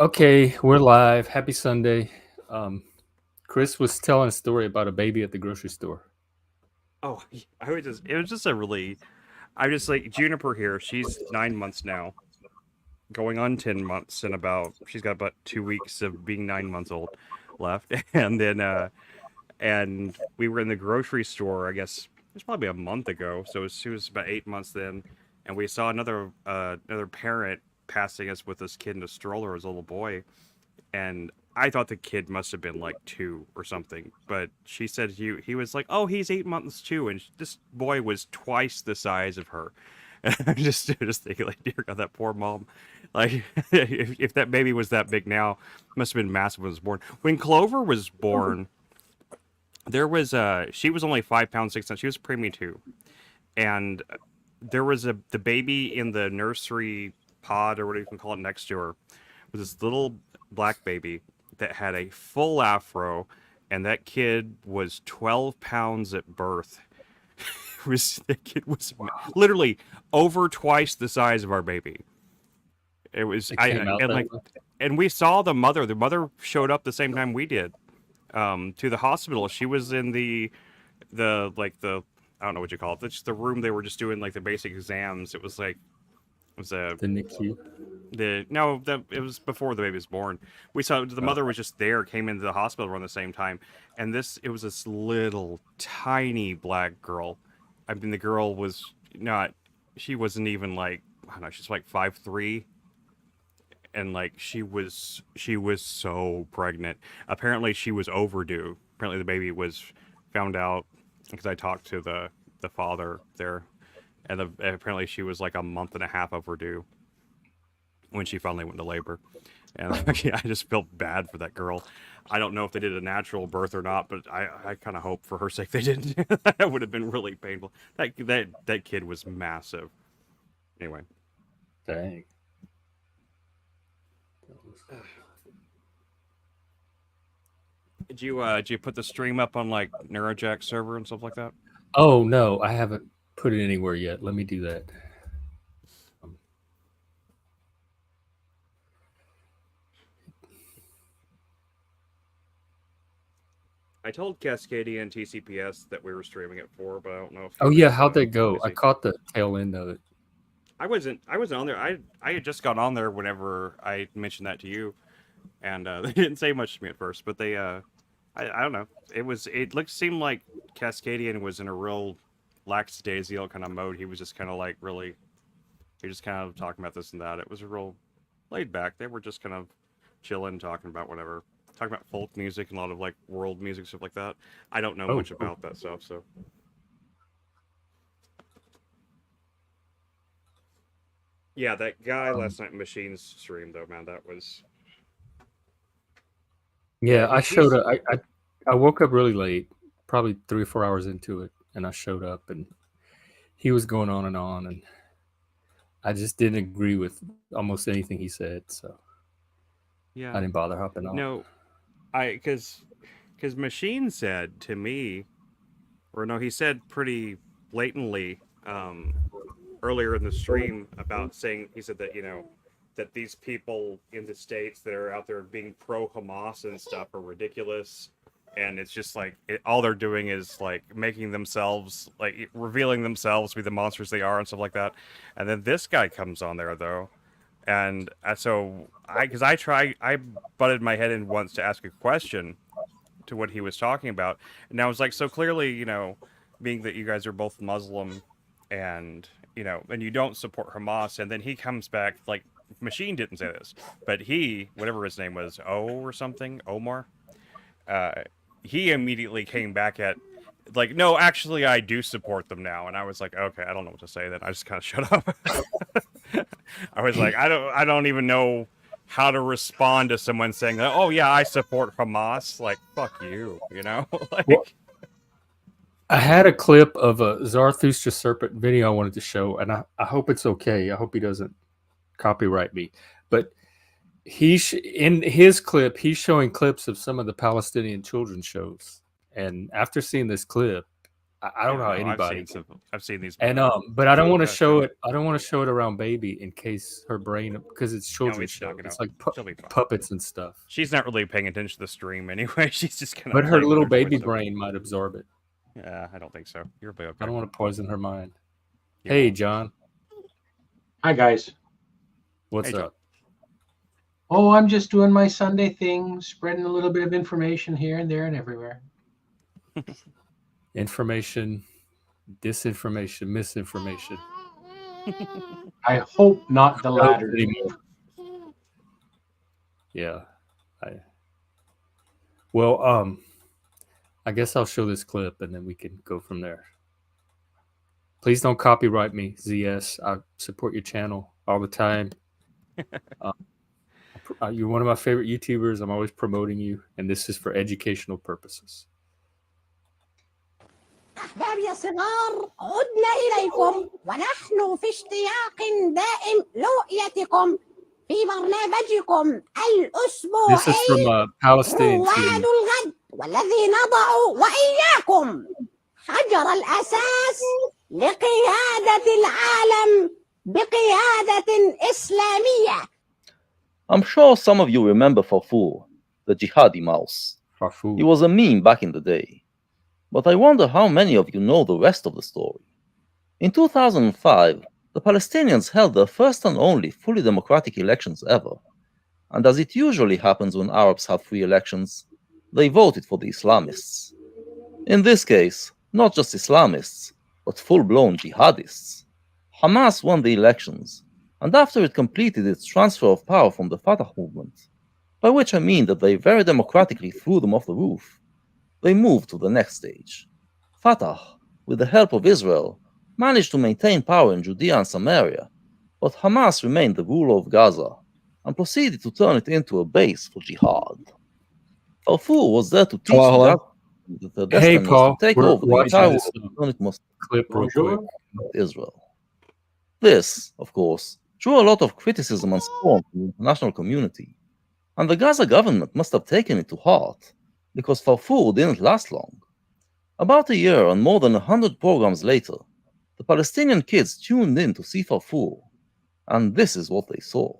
Okay, we're live. Happy Sunday. Um, Chris was telling a story about a baby at the grocery store. Oh, I would just it was just a really I'm just like Juniper here. She's 9 months now, going on 10 months, and about she's got about 2 weeks of being 9 months old left. And we were in the grocery store. I guess it was probably a month ago. So she was about 8 months then, and we saw another parent passing us with this kid in a stroller as a little boy, and I thought the kid must have been like 2 or something, but she said he was like, oh, he's 8 months too, and this boy was twice the size of her. And I'm just thinking, like, dear God, that poor mom. Like, if that baby was that big now, must have been massive when it was born. When Clover was born, there was she was only 5 pounds 6 ounces. She was preemie too, and there was the baby in the nursery pod or whatever you can call it next to her was this little black baby that had a full afro, and that kid was 12 pounds at birth. The kid was literally over twice the size of our baby. It was It came I out and that like way. and we saw the mother. The mother showed up the same time we did to the hospital. She was in the I don't know what you call it. It's just the room they were just doing like the basic exams. It was like it was a The NICU. the no the it was before the baby was born. We saw the Oh, mother was just there, came into the hospital around the same time, and it was this little tiny black girl. I mean, the girl was not, she wasn't even like, I don't know, she's like 5'3", and like she was so pregnant. Apparently she was overdue. Apparently the baby was found out because I talked to the father there, and apparently she was like a month and a half overdue when she finally went into labor. And I just felt bad for that girl. I don't know if they did a natural birth or not, but I kind of hope for her sake they didn't. That would have been really painful. That kid was massive. Anyway, dang. did you put the stream up on like NeuroJack server and stuff like that? Oh no, I haven't put it anywhere yet. Let me do that. Um, I told Cascadia and TCPS that we were streaming at 4, but I don't know if oh you yeah, guys how'd that let go? me I see. caught the tail end of it. I wasn't on there. I had just got on there whenever I mentioned that to you, and they didn't say much to me at first, but I don't know. It looked seemed like Cascadian was in a real lackadaisical kind of mode. He was just kind of like really, he was just kind of talking about this and that. It was a real laid back. They were just kind of chilling, talking about whatever, talking about folk music and a lot of like world music stuff like that. I don't know Oh, much cool. about that stuff, so yeah. That guy Um, last night in Machines stream though, man, that was yeah. yeah, I showed up. I woke up really late, probably 3 or 4 hours into it, and I showed up, and he was going on, and I just didn't agree with almost anything he said, so I yeah. didn't bother hopping on. No, I because Machine said to me, or no, he said pretty blatantly earlier in the stream about saying he said that that these people in the states that are out there being pro Hamas and stuff are ridiculous, and it's just like all they're doing is like making themselves like revealing themselves to be the monsters they are and stuff like that. And then this guy comes on there though, and so I butted my head in once to ask a question to what he was talking about. And I was like, so clearly, being that you guys are both Muslim and and you don't support Hamas, and then he comes back like Machine didn't say this, but he, whatever his name was, or something, Omar, uh, he immediately came back at like, no, actually, I do support them now, and I was like, okay, I don't know what to say. Then I just kind of shut up. I was like, I don't even know how to respond to someone saying that. Oh yeah, I support Hamas. Like, fuck you, Well, like. I had a clip of a Zarathustra serpent video I wanted to show, and I hope it's okay. I hope he doesn't copyright me. But in his clip, he's showing clips of some of the Palestinian children's shows. And after seeing this clip, I don't know how anybody. I've seen these. And but I don't want to show it. I don't want to show it around baby in case her brain, because it's children's show. It's like puppets and stuff. She's not really paying attention to the stream anyway. She's just kind of. But her little baby brain might absorb it. Yeah, I don't think so. You'll be okay. I don't want to poison her mind. Hey, John. Hi, guys. What's up? Oh, I'm just doing my Sunday thing, spreading a little bit of information here and there and everywhere. Information, disinformation, misinformation. I hope not the latter. Yeah. Well, I guess I'll show this clip and then we can go from there. Please don't copyright me, ZS. I support your channel all the time. You're one of my favorite YouTubers. I'm always promoting you, and this is for educational purposes. أحباب يا صغار، عدنا إليكم ونحن في اشتياق دائم لرؤيتكم في برنامجكم الأسبوعي رواد الغد، والذي نضع وإياكم حجر الأساس لقيادة العالم بقيادة إسلامية. I'm sure some of you remember Farfur, the jihadi mouse. Farfur. He was a meme back in the day. But I wonder how many of you know the rest of the story. In 2005, the Palestinians held their first and only fully democratic elections ever. And as it usually happens when Arabs have free elections, they voted for the Islamists. In this case, not just Islamists, but full-blown jihadists. Hamas won the elections, and after it completed its transfer of power from the Fatah movement, by which I mean that they very democratically threw them off the roof, they moved to the next stage. Fatah, with the help of Israel, managed to maintain power in Judea and Samaria, but Hamas remained the ruler of Gaza and proceeded to turn it into a base for jihad. Farfur was there to teach that the destiny was to take over the entire world of Israel. This, of course, drew a lot of criticism and scorn from the international community, and the Gaza government must have taken it to heart, because Farfur didn't last long. About a year and more than 100 programs later, the Palestinian kids tuned in to see Farfur, and this is what they saw.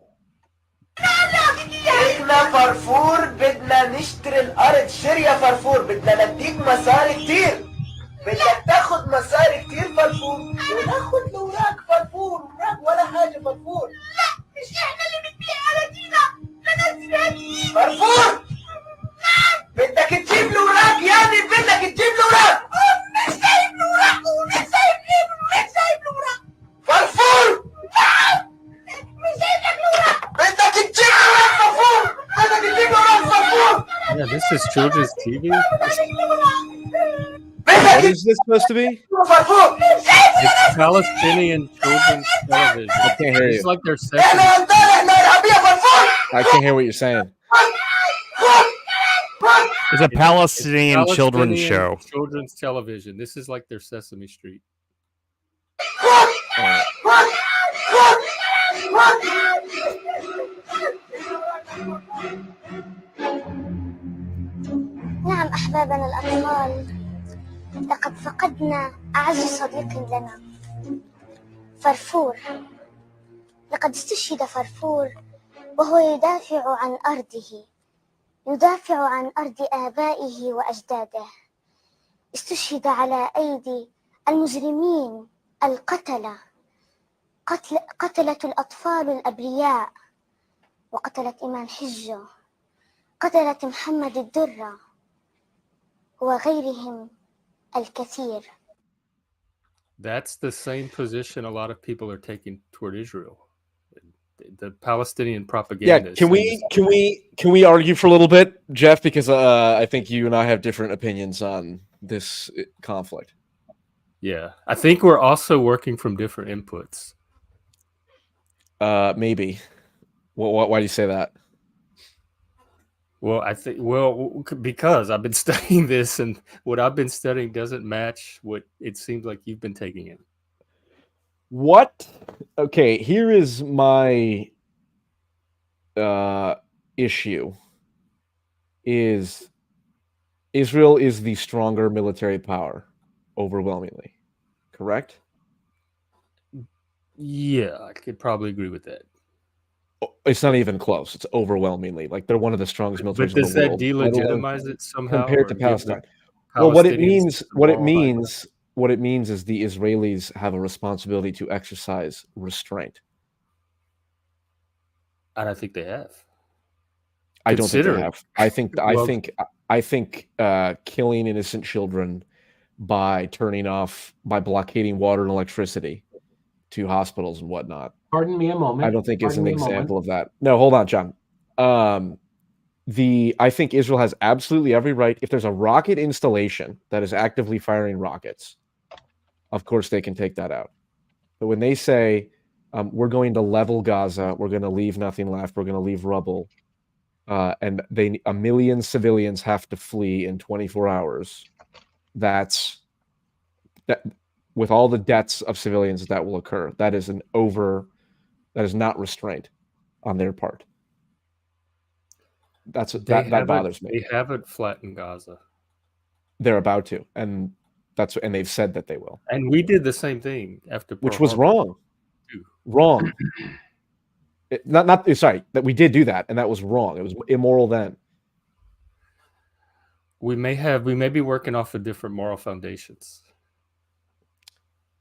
احنا فرفور بدنا نشتري الارض. شري يا فرفور، بدنا نديك مصاري كتير. بدك تاخد مصاري كتير فرفور، وناخد الاوراق فرفور. اوراق ولا حاجه فرفور. لا، مش احنا اللي بنبيع اراضينا لناس ثانيين. فرفور بدك تجيب الاوراق، يعني بدك تجيب الاوراق. مش سايب الاوراق، ومش سايب ايه، ومش سايب الاوراق. فرفور نعم، مش سايب لك الاوراق. بدك تجيب الاوراق فرفور، بدك تجيب الاوراق فرفور. Yeah, this is children's TV. What is this supposed to be? It's Palestinian children's television. I can't hear you. It's like they're Sesame. I can't hear what you're saying. It's a Palestinian children's show. Children's television. This is like their Sesame Street. نعم أحبابنا الأطفال، لقد فقدنا أعز صديق لنا، فرفور. لقد استشهد فرفور وهو يدافع عن أرضه، يدافع عن أرض آبائه وأجداده. استشهد على أيدي المجرمين القتلة، قتلت الأطفال الأبرياء، وقتلت إيمان حجة، قتلت محمد الدرة وغيرهم الكثير. That's the same position a lot of people are taking toward Israel. The Palestinian propaganda. Yeah, can we argue for a little bit, Jeff? Because I think you and I have different opinions on this conflict. Yeah, I think we're also working from different inputs. Maybe. Why do you say that? Well, I think because I've been studying this, and what I've been studying doesn't match what it seems like you've been taking in. What? Okay, here is my issue. Is Israel is the stronger military power overwhelmingly. Correct? Yeah, I could probably agree with that. It's not even close. It's overwhelmingly. Like, they're one of the strongest militaries But in does the that world. let alone delegitimize it somehow, compared or to give the Palestine. Well, what it Palestinians means is the Israelis have a responsibility to exercise restraint. I don't think they have. I don't think they Consider it. have. I think killing innocent children by blockading water and electricity to hospitals and whatnot. Pardon me a moment. I don't think is an example of that. No, hold on, John. I think Israel has absolutely every right. If there's a rocket installation that is actively firing rockets, of course they can take that out. But when they say we're going to level Gaza, we're going to leave nothing left, we're going to leave rubble, and a million civilians have to flee in 24 hours, that with all the deaths of civilians that will occur, that is not restraint on their part. That bothers me. They haven't flattened Gaza. They're about to, and they've said that they will. And we did the same thing after Pearl which was Harbor. wrong. Wrong. Sorry, that we did do that, and that was wrong. It was immoral then. We may be working off of different moral foundations.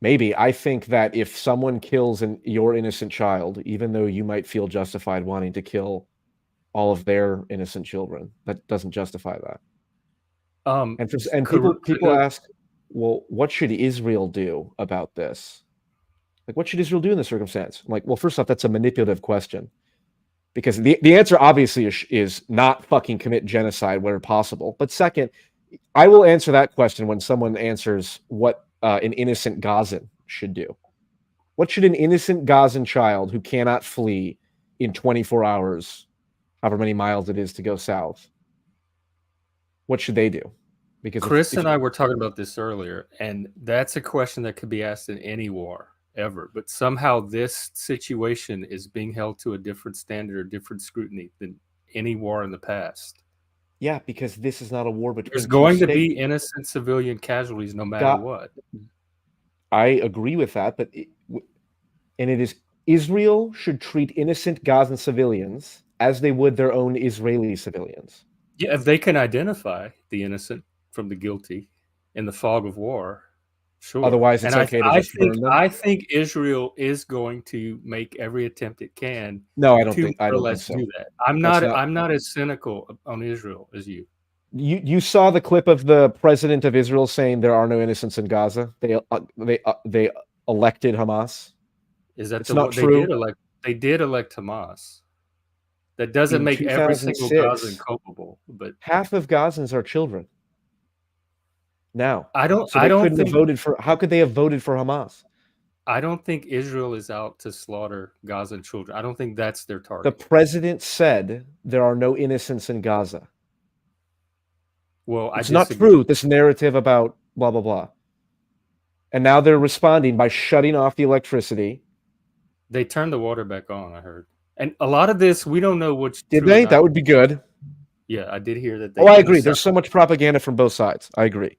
Maybe. I think that if someone kills your innocent child, even though you might feel justified wanting to kill all of their innocent children, that doesn't justify that. People ask, well, what should Israel do about this? Like, what should Israel do in this circumstance? I'm like, well, first off, that's a manipulative question, because the answer obviously is not fucking commit genocide where possible. But second, I will answer that question when someone answers what an innocent Gazan should do. What should an innocent Gazan child who cannot flee in 24 hours, however many miles it is to go south, what should they do? Because Chris and I were talking about this earlier, and that's a question that could be asked in any war ever. But somehow this situation is being held to a different standard or different scrutiny than any war in the past. Yeah, because this is not a war between. There's going to be innocent civilian casualties no matter what. I agree with that, but it is Israel should treat innocent Gazan civilians as they would their own Israeli civilians. Yeah, if they can identify the innocent from the guilty in the fog of war, sure. Otherwise, it's okay to just burn them. I think Israel is going to make every attempt it can. No, I don't think so. Do that. I'm not as cynical on Israel as you. You saw the clip of the president of Israel saying there are no innocents in Gaza. They elected Hamas. Is that not true? They did elect Hamas. That doesn't make every single Gazan culpable, but half of Gazans are children. Now, how could they have voted for Hamas? I don't think Israel is out to slaughter Gazan children. I don't think that's their target. The president said there are no innocents in Gaza. Well, it's not true, this narrative about blah, blah, blah. And now they're responding by shutting off the electricity. They turned the water back on, I heard. And a lot of this, we don't know which. Did they? That would be good. Yeah, I did hear that. I agree. There's so much propaganda from both sides. I agree.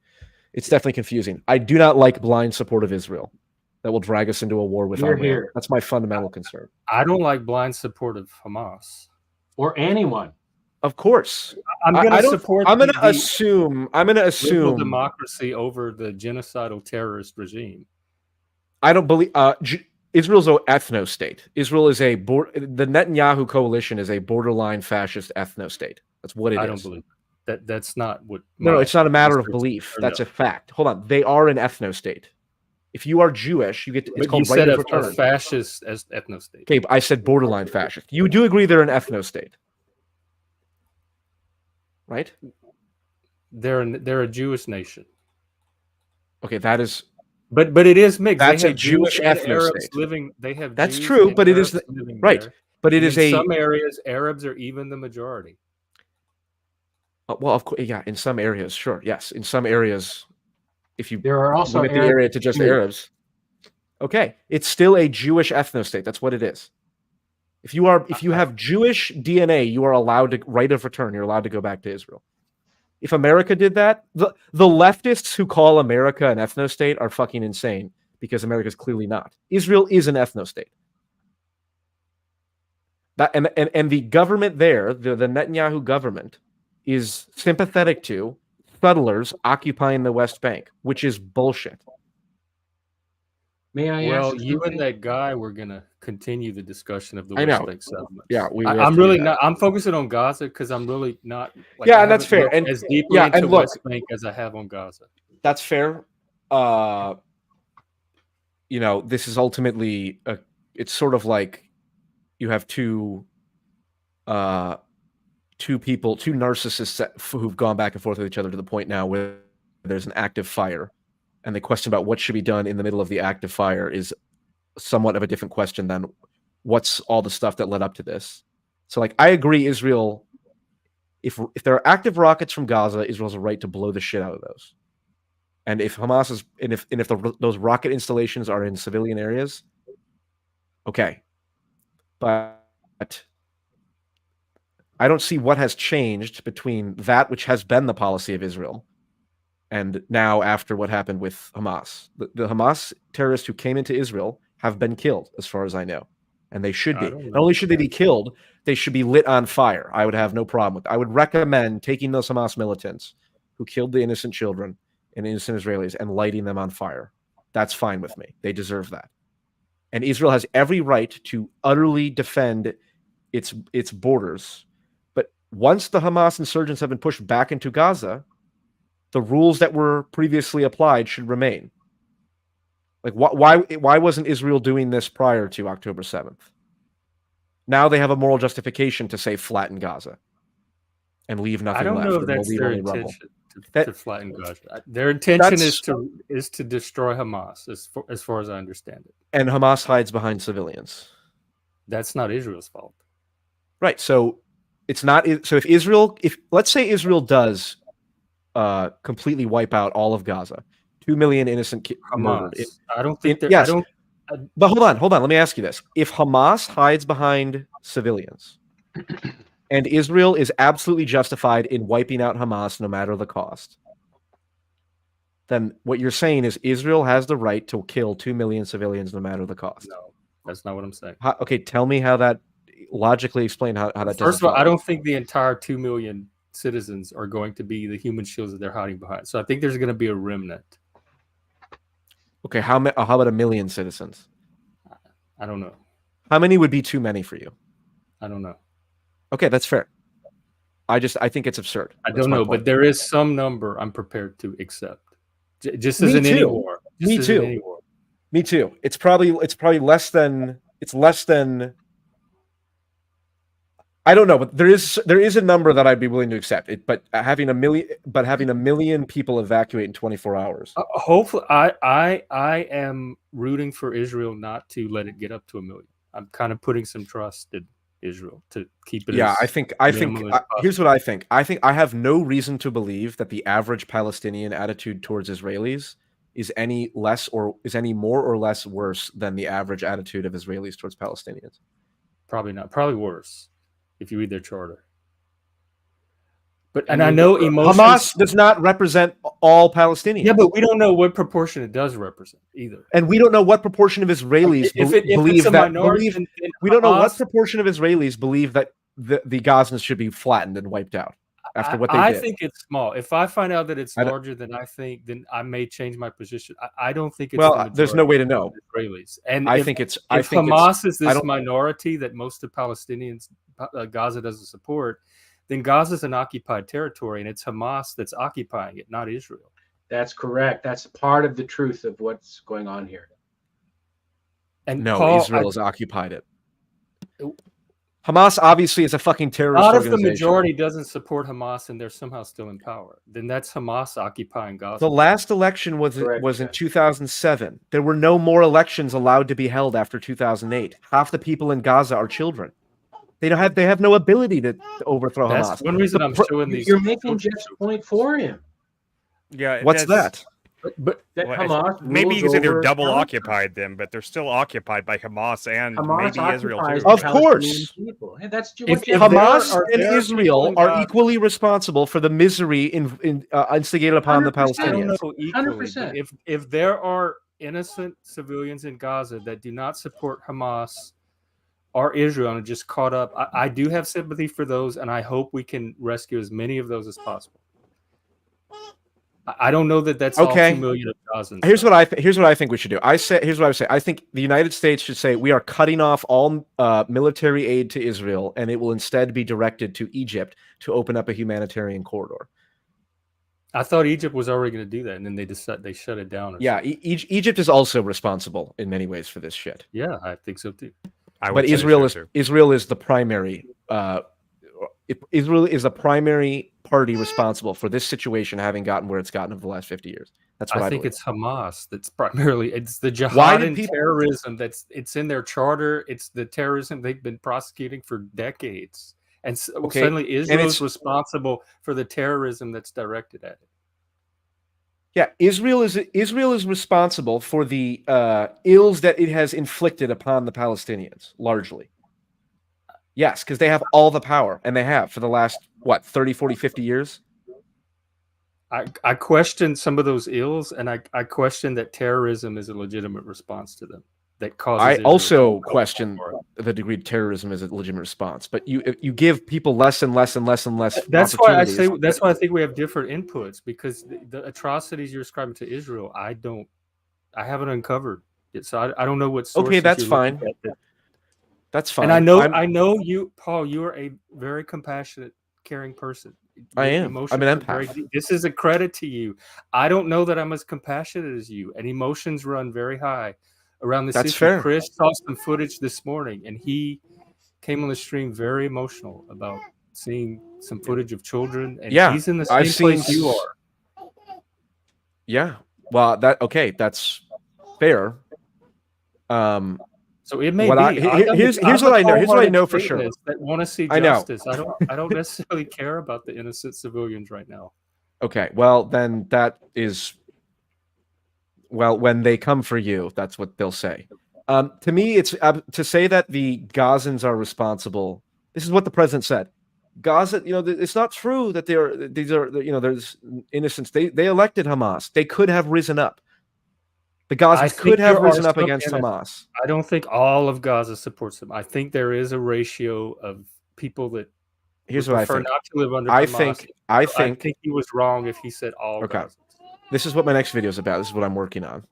It's definitely confusing. I do not like blind support of Israel that will drag us into a war with Iran. That's my fundamental concern. I don't like blind support of Hamas. Or anyone. Of course. I'm going to support I'm going to assume democracy over the genocidal terrorist regime. I don't believe Israel's an ethno state. Israel is the Netanyahu coalition is a borderline fascist ethno state. That's what it is. I don't believe that. That's not what. No, it's not a matter of belief. That's a fact. Hold on. They are an ethno state. If you are Jewish, you get it's called right of return. A fascist as ethno state. Okay, I said borderline fascist. You do agree they're an ethno state, right? They're a Jewish nation. Okay, that is. But it is mixed. That's a Jewish ethno state. They have. That's Jews true, but it is right. There. But it is in some areas, Arabs are even the majority. Well, of course, yeah. In some areas, sure, yes. In some areas, if you there are also limit the area to just Arabs, okay, it's still a Jewish ethno state. That's what it is. If you have Jewish DNA, you are allowed to right of return. You're allowed to go back to Israel. If America did that, the leftists who call America an ethno-state are fucking insane because America is clearly not. Israel is an ethno-state. That and the government there, the Netanyahu government, is sympathetic to settlers occupying the West Bank, which is bullshit. May I Well, ask you and something? that guy were gonna continue the discussion of the I West know. Bank settlements. Yeah, we I, have I'm to do really that. not. I'm focusing on Gaza because I'm really not. Like, Yeah, I and that's haven't fair. looked And as deeply yeah, into and look, West Bank as I have on Gaza. that's fair. You know, this is ultimately it's sort of like you have two narcissists who've gone back and forth with each other to the point now where there's an active fire, and the question about what should be done in the middle of the active fire is somewhat of a different question than what's all the stuff that led up to this. So, like, I agree, Israel, if there are active rockets from Gaza, Israel has a right to blow the shit out of those. And if Hamas is, and if those rocket installations are in civilian areas, okay, but I don't see what has changed between that, which has been the policy of Israel, and now after what happened with Hamas. The Hamas terrorists who came into Israel have been killed, as far as I know, and they should I be. don't Not know. only should they be killed, they should be lit on fire. I would have no problem with that. I would recommend taking those Hamas militants who killed the innocent children and innocent Israelis and lighting them on fire. That's fine with me. They deserve that. And Israel has every right to utterly defend its borders. But once the Hamas insurgents have been pushed back into Gaza, the rules that were previously applied should remain. Like, why wasn't Israel doing this prior to October 7th? Now they have a moral justification to say flatten Gaza and leave nothing I don't left. know if And we'll that's leave their only rubble. intention to That- flatten Gaza. Their intention That's- is to destroy Hamas, as far as I understand it. And Hamas hides behind civilians. That's not Israel's fault. Right. So it's not. So if let's say Israel does completely wipe out all of Gaza, 2 million innocent murdered. Hamas. I don't think yes. I don't. But hold on. Let me ask you this: if Hamas hides behind civilians, and Israel is absolutely justified in wiping out Hamas no matter the cost, then what you're saying is Israel has the right to kill 2 million civilians no matter the cost. No, that's not what I'm saying. Okay, tell me how that logically explain how that. First of all, I don't think the entire 2 million citizens are going to be the human shields that they're hiding behind. So I think there's going to be a remnant. Okay, how about 1 million citizens? I don't know. How many would be too many for you? I don't know. Okay, that's fair. I think it's absurd. I That's don't my know, point. but there is some number I'm prepared to accept. Just as Me in any too. war. Me Just as in too. any war. Me too. It's probably less than. It's less than. I don't know, but there is a number that I'd be willing to accept. But having a million people evacuate in 24 hours. Hopefully, I am rooting for Israel not to let it get up to 1 million. I'm kind of putting some trust in Israel to keep it. Yeah, as I think. minimal as Here's what I think. I think I have no reason to believe that the average Palestinian attitude towards Israelis is any more or less worse than the average attitude of Israelis towards Palestinians. Probably not. Probably worse if you read their charter. But and I know emotions. Hamas does not represent all Palestinians. Yeah, but we don't know what proportion it does represent either. And we don't know what proportion of Israelis believe that. We don't know what proportion of Israelis believe that the Gazans should be flattened and wiped out after what they did. I think it's small. If I find out that it's larger than I think, then I may change my position. I don't think it's. Well, there's no way to know. Israelis, and I if think Hamas is this minority that most of Palestinians, Gaza doesn't support, then Gaza is an occupied territory, and it's Hamas that's occupying it, not Israel. That's correct. That's part of the truth of what's going on here. And no, Paul, Israel has occupied it. Hamas obviously is a fucking terrorist organization. If the majority doesn't support Hamas and they're somehow still in power, then that's Hamas occupying Gaza. The last election was in 2007. There were no more elections allowed to be held after 2008. Half the people in Gaza are children. They have no ability to overthrow Hamas. That's one reason I'm showing these. You're making Jeff's point for him. Yeah. What's that? But that Well, Hamas maybe you rules can say they're over double Palestine. occupied then, but they're still occupied by Hamas and Hamas maybe Israel occupies too. the Of course. Palestinian people. Hey, that's If- what if Jeff- there Hamas are- and there are Israel people in are Gaza- equally responsible for the misery instigated upon the 100%. I don't Palestinians. know equally, 100%. but if there are innocent civilians in Gaza that do not support Hamas or Israel and are just caught up, I do have sympathy for those, and I hope we can rescue as many of those as possible. I don't know that that's all Okay. 2 million of Gazans. Here's though. what I think we should do. Here's what I would say. I think the United States should say we are cutting off all military aid to Israel, and it will instead be directed to Egypt to open up a humanitarian corridor. I thought Egypt was already going to do that, and then they shut it down. Yeah, Egypt is also responsible in many ways for this shit. Yeah, I think so too. But Israel is the primary. Israel is the primary party responsible for this situation having gotten where it's gotten over the last 50 years. That's what I think believe. it's Hamas that's primarily it's the Why jihad did and people- terrorism it's in their charter. It's the terrorism they've been prosecuting for decades, and suddenly Israel is responsible for the terrorism that's directed at it. Yeah, Israel is responsible for the ills that it has inflicted upon the Palestinians, largely. Yes, because they have all the power, and they have for the last, 30, 40, 50 years? I question some of those ills, and I question that terrorism is a legitimate response to them. That causes I Israel also to go question for it. the degree of terrorism is a legitimate response, but you give people less and less and less and less. That's why I opportunities. say that's why I think we have different inputs, because the atrocities you're ascribing to Israel, I haven't uncovered it, so I don't know what sources Okay, that's you're looking fine. at. That's fine. And I know you, Paul. You are a very compassionate, caring person. I Your am. emotions I'm an are very empath. deep. This is a credit to you. I don't know that I'm as compassionate as you, and emotions run very high around this That's issue. fair. Chris saw some footage this morning, and he came on the stream very emotional about seeing some footage of children, and Yeah, he's in the I've same place seen- you are. Yeah. Well, that's fair. So it may What I- be. here's what I know. Here's what I know for sure. That want to see I know. justice. I don't necessarily care about the innocent civilians right now. Okay, well then that is, when they come for you, that's what they'll say. To me, it's to say that the Gazans are responsible. This is what the president said. Gaza, it's not true that there's innocents. They elected Hamas. They could have risen up. The Gazans could have risen up against Hamas. I don't think all of Gaza supports them. I think there is a ratio of people that Here's would what I prefer think. not to live under I Hamas. I think think he was wrong if he said all Okay. Gazans. this is what my next video is about. This is what I'm working on.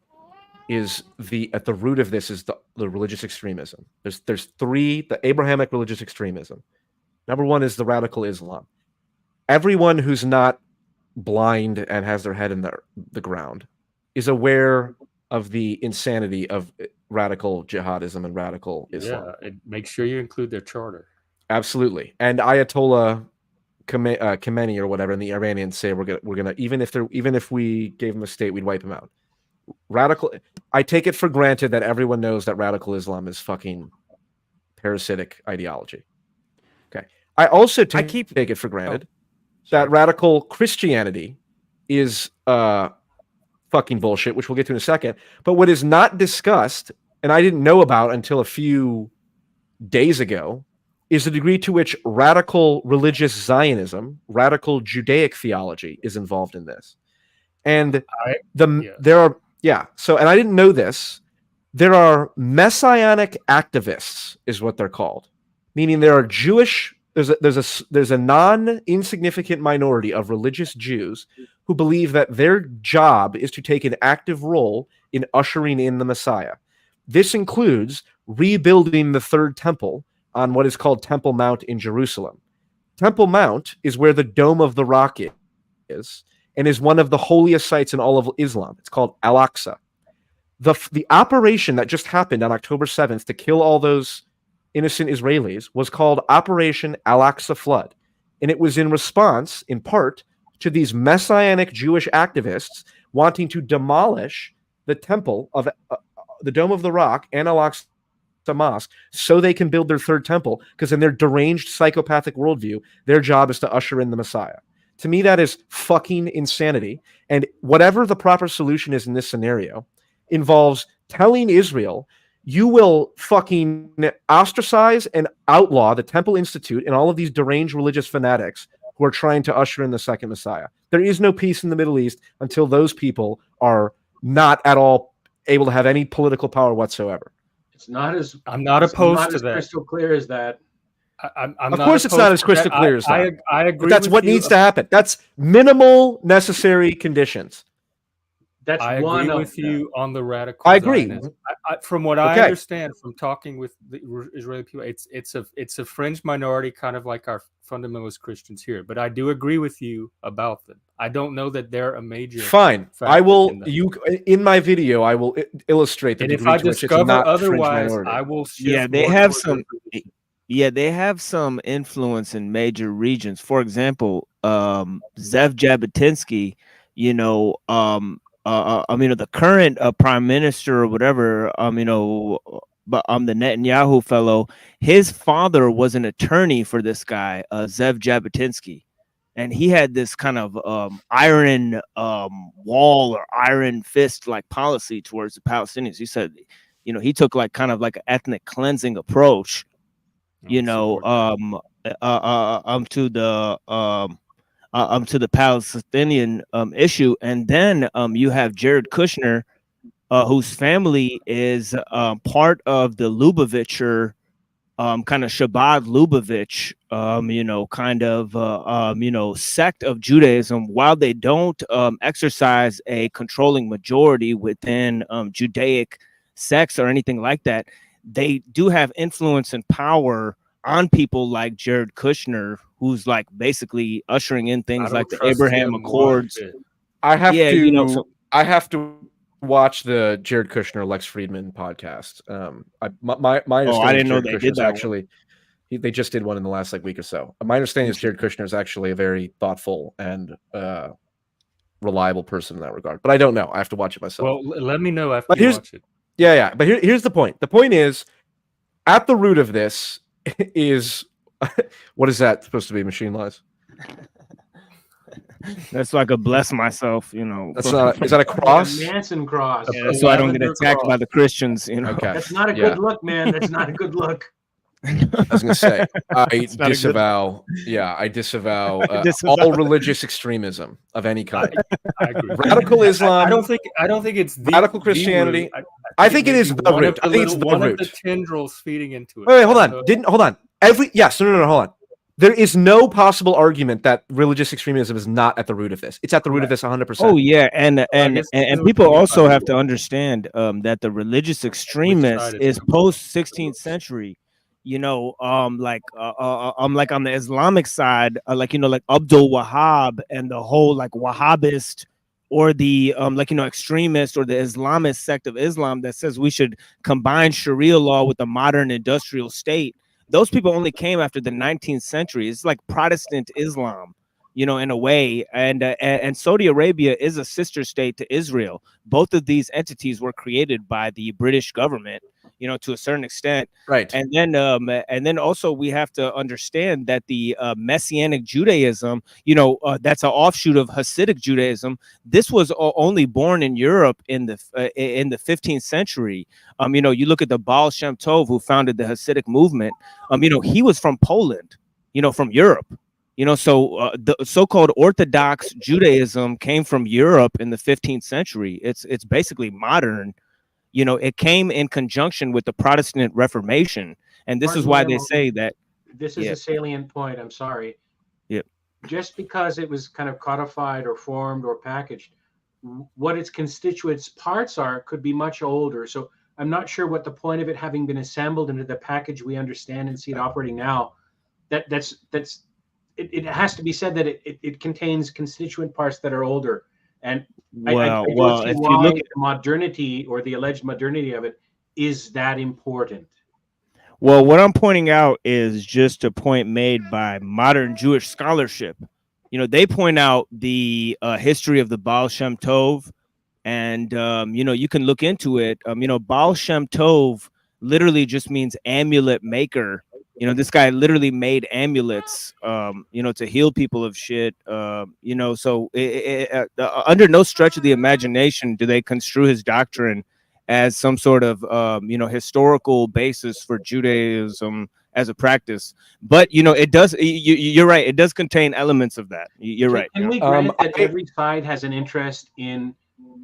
Is at the root of this is the religious extremism. There's three, the Abrahamic religious extremism. Number one is the radical Islam. Everyone who's not blind and has their head in the ground is aware of the insanity of radical jihadism and radical Islam. Yeah, and make sure you include their charter. Absolutely. And Ayatollah Khamenei or whatever, and the Iranians say we're gonna even if we gave him a state, we'd wipe him out. Radical. I take it for granted that everyone knows that radical Islam is fucking parasitic ideology. Okay. I also take it for granted that radical Christianity is fucking bullshit, which we'll get to in a second. But what is not discussed, and I didn't know about until a few days ago, is the degree to which radical religious Zionism, radical Judaic theology is involved in this. And so, and I didn't know this, there are messianic activists is what they're called, meaning there are Jewish, there's a non-insignificant minority of religious Jews who believe that their job is to take an active role in ushering in the Messiah. This includes rebuilding the third temple on what is called Temple Mount in Jerusalem. Temple Mount is where the Dome of the Rock is, and is one of the holiest sites in all of Islam. It's called Al-Aqsa. The operation that just happened on October 7th to kill all those innocent Israelis was called Operation Al-Aqsa Flood. And it was in response, in part, to these messianic Jewish activists wanting to demolish the temple of the Dome of the Rock and Al-Aqsa Mosque so they can build their third temple, because in their deranged psychopathic worldview, their job is to usher in the Messiah. To me, that is fucking insanity. And whatever the proper solution is in this scenario involves telling Israel, you will fucking ostracize and outlaw the Temple Institute and all of these deranged religious fanatics who are trying to usher in the second Messiah. There is no peace in the Middle East until those people are not at all able to have any political power whatsoever. It's not as I'm not it's opposed not to as that. crystal clear as that. I'm Of not course, it's opposed not as to crystal that. clear as that. I agree. But that's with what you. needs to happen. That's minimal necessary conditions. That's I one agree of with them. you on the radical. I agree. Zionism. From what I Okay. understand from talking with the Israeli people, it's a fringe minority, kind of like our fundamentalist Christians here. But I do agree with you about them. I don't know that they're a major. Fine. I factor will. in that. You in my video, I will illustrate the And if degree I to which it's discover not a fringe otherwise, minority. I will shift. Yeah, they more have towards some. your position. Yeah, they have some influence in major regions. For example, Zev Jabotinsky, the current prime minister or whatever, but the Netanyahu fellow, his father was an attorney for this guy, Zev Jabotinsky. And he had this kind of iron wall or iron fist like policy towards the Palestinians. He said, he took like kind of like an ethnic cleansing approach, to the Palestinian issue. And then you have Jared Kushner, whose family is part of the Lubavitcher kind of Shabbat Lubavitch, sect of Judaism. While they don't exercise a controlling majority within Judaic sects or anything like that, they do have influence and power on people like Jared Kushner, who's like basically ushering in things like the Abraham Accords. I have to. I have to watch the Jared Kushner Lex Friedman podcast. My understanding I didn't is know Jared they did Kushner's that actually they just did one in the last week or so. My understanding is Jared Kushner is actually a very thoughtful and reliable person in that regard, but I don't know. I have to watch it myself. Well, let me know after you watch it. Yeah. But here's the point. The point is, at the root of this is what is that supposed to be? Machine lies. That's so I could bless myself, That's not. Is that a cross? Manson cross. Yeah, so I don't get attacked by the Christians, Okay. That's not a good look, man. That's not a good look. I was going to say, I disavow. Yeah, I disavow all religious extremism of any kind. I agree. Radical Islam. I don't think it's the radical Christianity. I think it is the root. I think it's the one root. of the tendrils feeding into it. Wait, hold on. Hold on. No, hold on. There is no possible argument that religious extremism is not at the root of this. It's at the root of this 100%. Oh yeah, and people also have to understand that the religious extremist is post 16th century. Like on the Islamic side, like Abdul Wahhab and the whole like Wahhabist or the extremist or the Islamist sect of Islam that says we should combine Sharia law with the modern industrial state. Those people only came after the 19th century. It's like Protestant Islam, in a way. And Saudi Arabia is a sister state to Israel. Both of these entities were created by the British government, to a certain extent. Right. And then also we have to understand that the Messianic Judaism, that's an offshoot of Hasidic Judaism. This was only born in Europe in the 15th century. You look at the Baal Shem Tov, who founded the Hasidic movement. He was from Poland, from Europe. So the so-called Orthodox Judaism came from Europe in the 15th century. It's basically modern. It came in conjunction with the Protestant Reformation, and this is why they say that. This is a salient point. I'm sorry. Yep. Just because it was kind of codified or formed or packaged, what its constituent parts are could be much older. So I'm not sure what the point of it having been assembled into the package we understand and see it operating now. It has to be said that it contains constituent parts that are older. And I don't see why the modernity or the alleged modernity of it is that important. Well, what I'm pointing out is just a point made by modern Jewish scholarship. They point out the history of the Baal Shem Tov, and you can look into it. Baal Shem Tov literally just means amulet maker, You know, this guy literally made amulets, you know, to heal people of shit. You know, so under no stretch of the imagination do they construe his doctrine as some sort of, you know, historical basis for Judaism as a practice. But, you know, it does, you're right, it does contain elements of that. You're right. Can we grant that every side has an interest in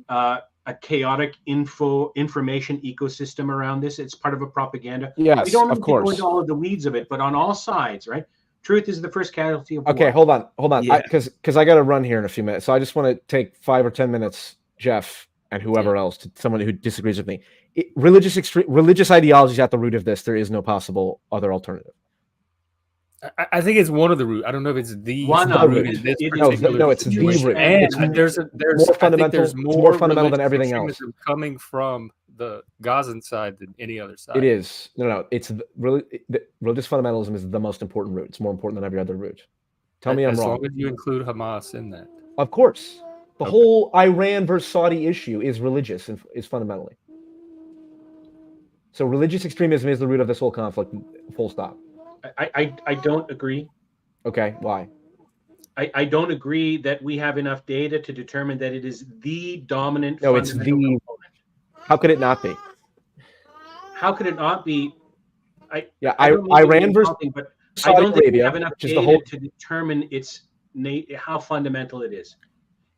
a chaotic information ecosystem around this? It's part of a propaganda. Yes, we don't need of course. to go into all of the weeds of it, but on all sides, right? Truth is the first casualty of war. Okay, hold on, Yeah. because I got to run here in a few minutes. So I just want to take 5 or 10 minutes, Jeff, and whoever else, to someone who disagrees with me. Religious ideology is at the root of this. There is no possible other alternative. I think it's one of the root. I don't know if it's the One root. of in it. this It is particular no, it's the situation. root. And It's there's more fundamental. I think there's It's more fundamental than religious everything else. extremism coming from the Gazan side than any other side. It is. No. It's religious fundamentalism is the most important root. It's more important than every other root. Tell me I'm as wrong. long as you include Hamas in that. Of course. The whole Iran versus Saudi issue is religious and is fundamentally. So religious extremism is the root of this whole conflict, full stop. I don't agree. Okay, why? I don't agree that we have enough data to determine that it is the dominant. No, it's the. component. How could it not be? How could it not be? Iran versus but Saudi I don't think Arabia, we have enough which is data the whole. to determine how fundamental it is.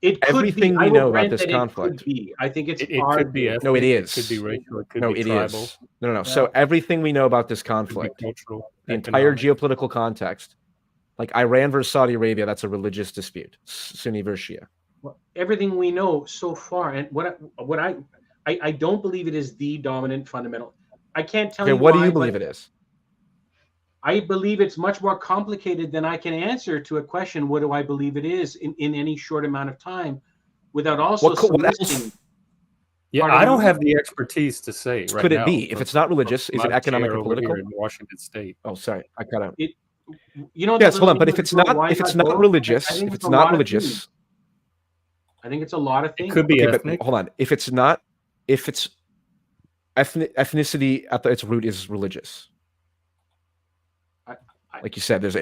It could Everything be. we I will know about grant this that conflict. It could be. I think it's It hard. could be ethnic, No, it is. It could be racial. It could No, be it tribal. is. No. So everything we know about this It could conflict, be cultural, the entire economic. geopolitical context, like Iran versus Saudi Arabia, that's a religious dispute, Sunni versus Shia. Well, everything we know so far, and what I don't believe it is the dominant fundamental. I can't tell Okay, you what do why, you believe but it is? I believe it's much more complicated than I can answer to a question. What do I believe it is in any short amount of time, without also What soliciting. else? Yeah, part of I the don't have reason. the expertise to say right Could it now be? If from- it's not from religious, is my it economic chair or over here political? in Washington State. Oh, sorry, I cut out. You know. Yes, hold on. the but if little it's girl, not, why if it's not not both? religious, I think if it's a not lot of religious, things. I think it's a lot of things. It could be okay, ethnic. but hold on. If it's not, if it's ethnicity at its root is religious. Like you said, there's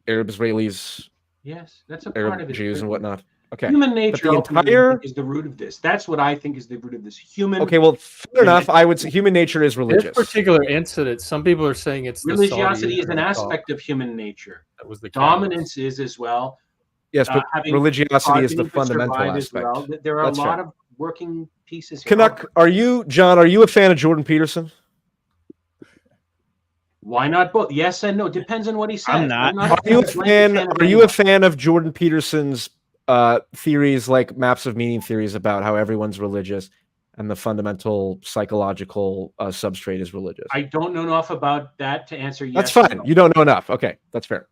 Arab Israelis, Yes, that's a Arab part of it. Jews, and whatnot. Okay, Human nature the ultimately entire is the root of this. That's what I think is the root of this. Human. okay, well, fair enough. I would say human nature is This religious. particular incident, some people are saying it's the Saudi Religiosity is an Israel aspect talk of human nature. that was the Dominance is as well. Yes, but having religiosity is the bargaining to fundamental survive as aspect. well. There are That's a lot fair. of working pieces here. Canuck, John? Are you a fan of Jordan Peterson? Why not both? Yes and no. Depends on what he says. I'm not. Are you a blanket fan? of Are you a anyone. fan of Jordan Peterson's theories, like maps of meaning theories, about how everyone's religious and the fundamental psychological substrate is religious? I don't know enough about that to answer yes. That's fine. or no. You don't know enough. Okay, that's fair.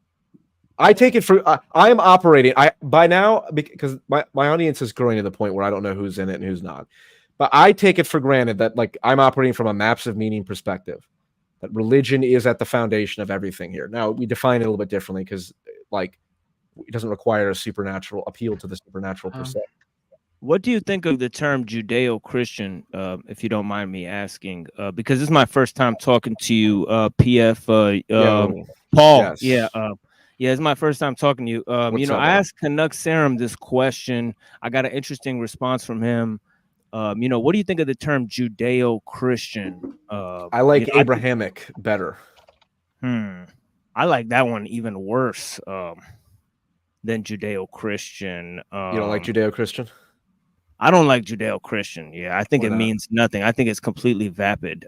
I take it for I am operating. By now, because my audience is growing to the point where I don't know who's in it and who's not. But I take it for granted that like I'm operating from a maps of meaning perspective. That religion is at the foundation of everything here. Now we define it a little bit differently because like it doesn't require a supernatural appeal to the supernatural per se. What do you think of the term Judeo-Christian, if you don't mind me asking? Because this is my first time talking to you, PF Paul. Yes. Yeah, it's my first time talking to you. What's up, I man? asked Canucksaram this question. I got an interesting response from him. What do you think of the term Judeo-Christian? I like Abrahamic better. I like that one even worse than Judeo-Christian. You don't like Judeo-Christian? I don't like Judeo-Christian. Yeah, I think Why it not? means nothing. I think it's completely vapid.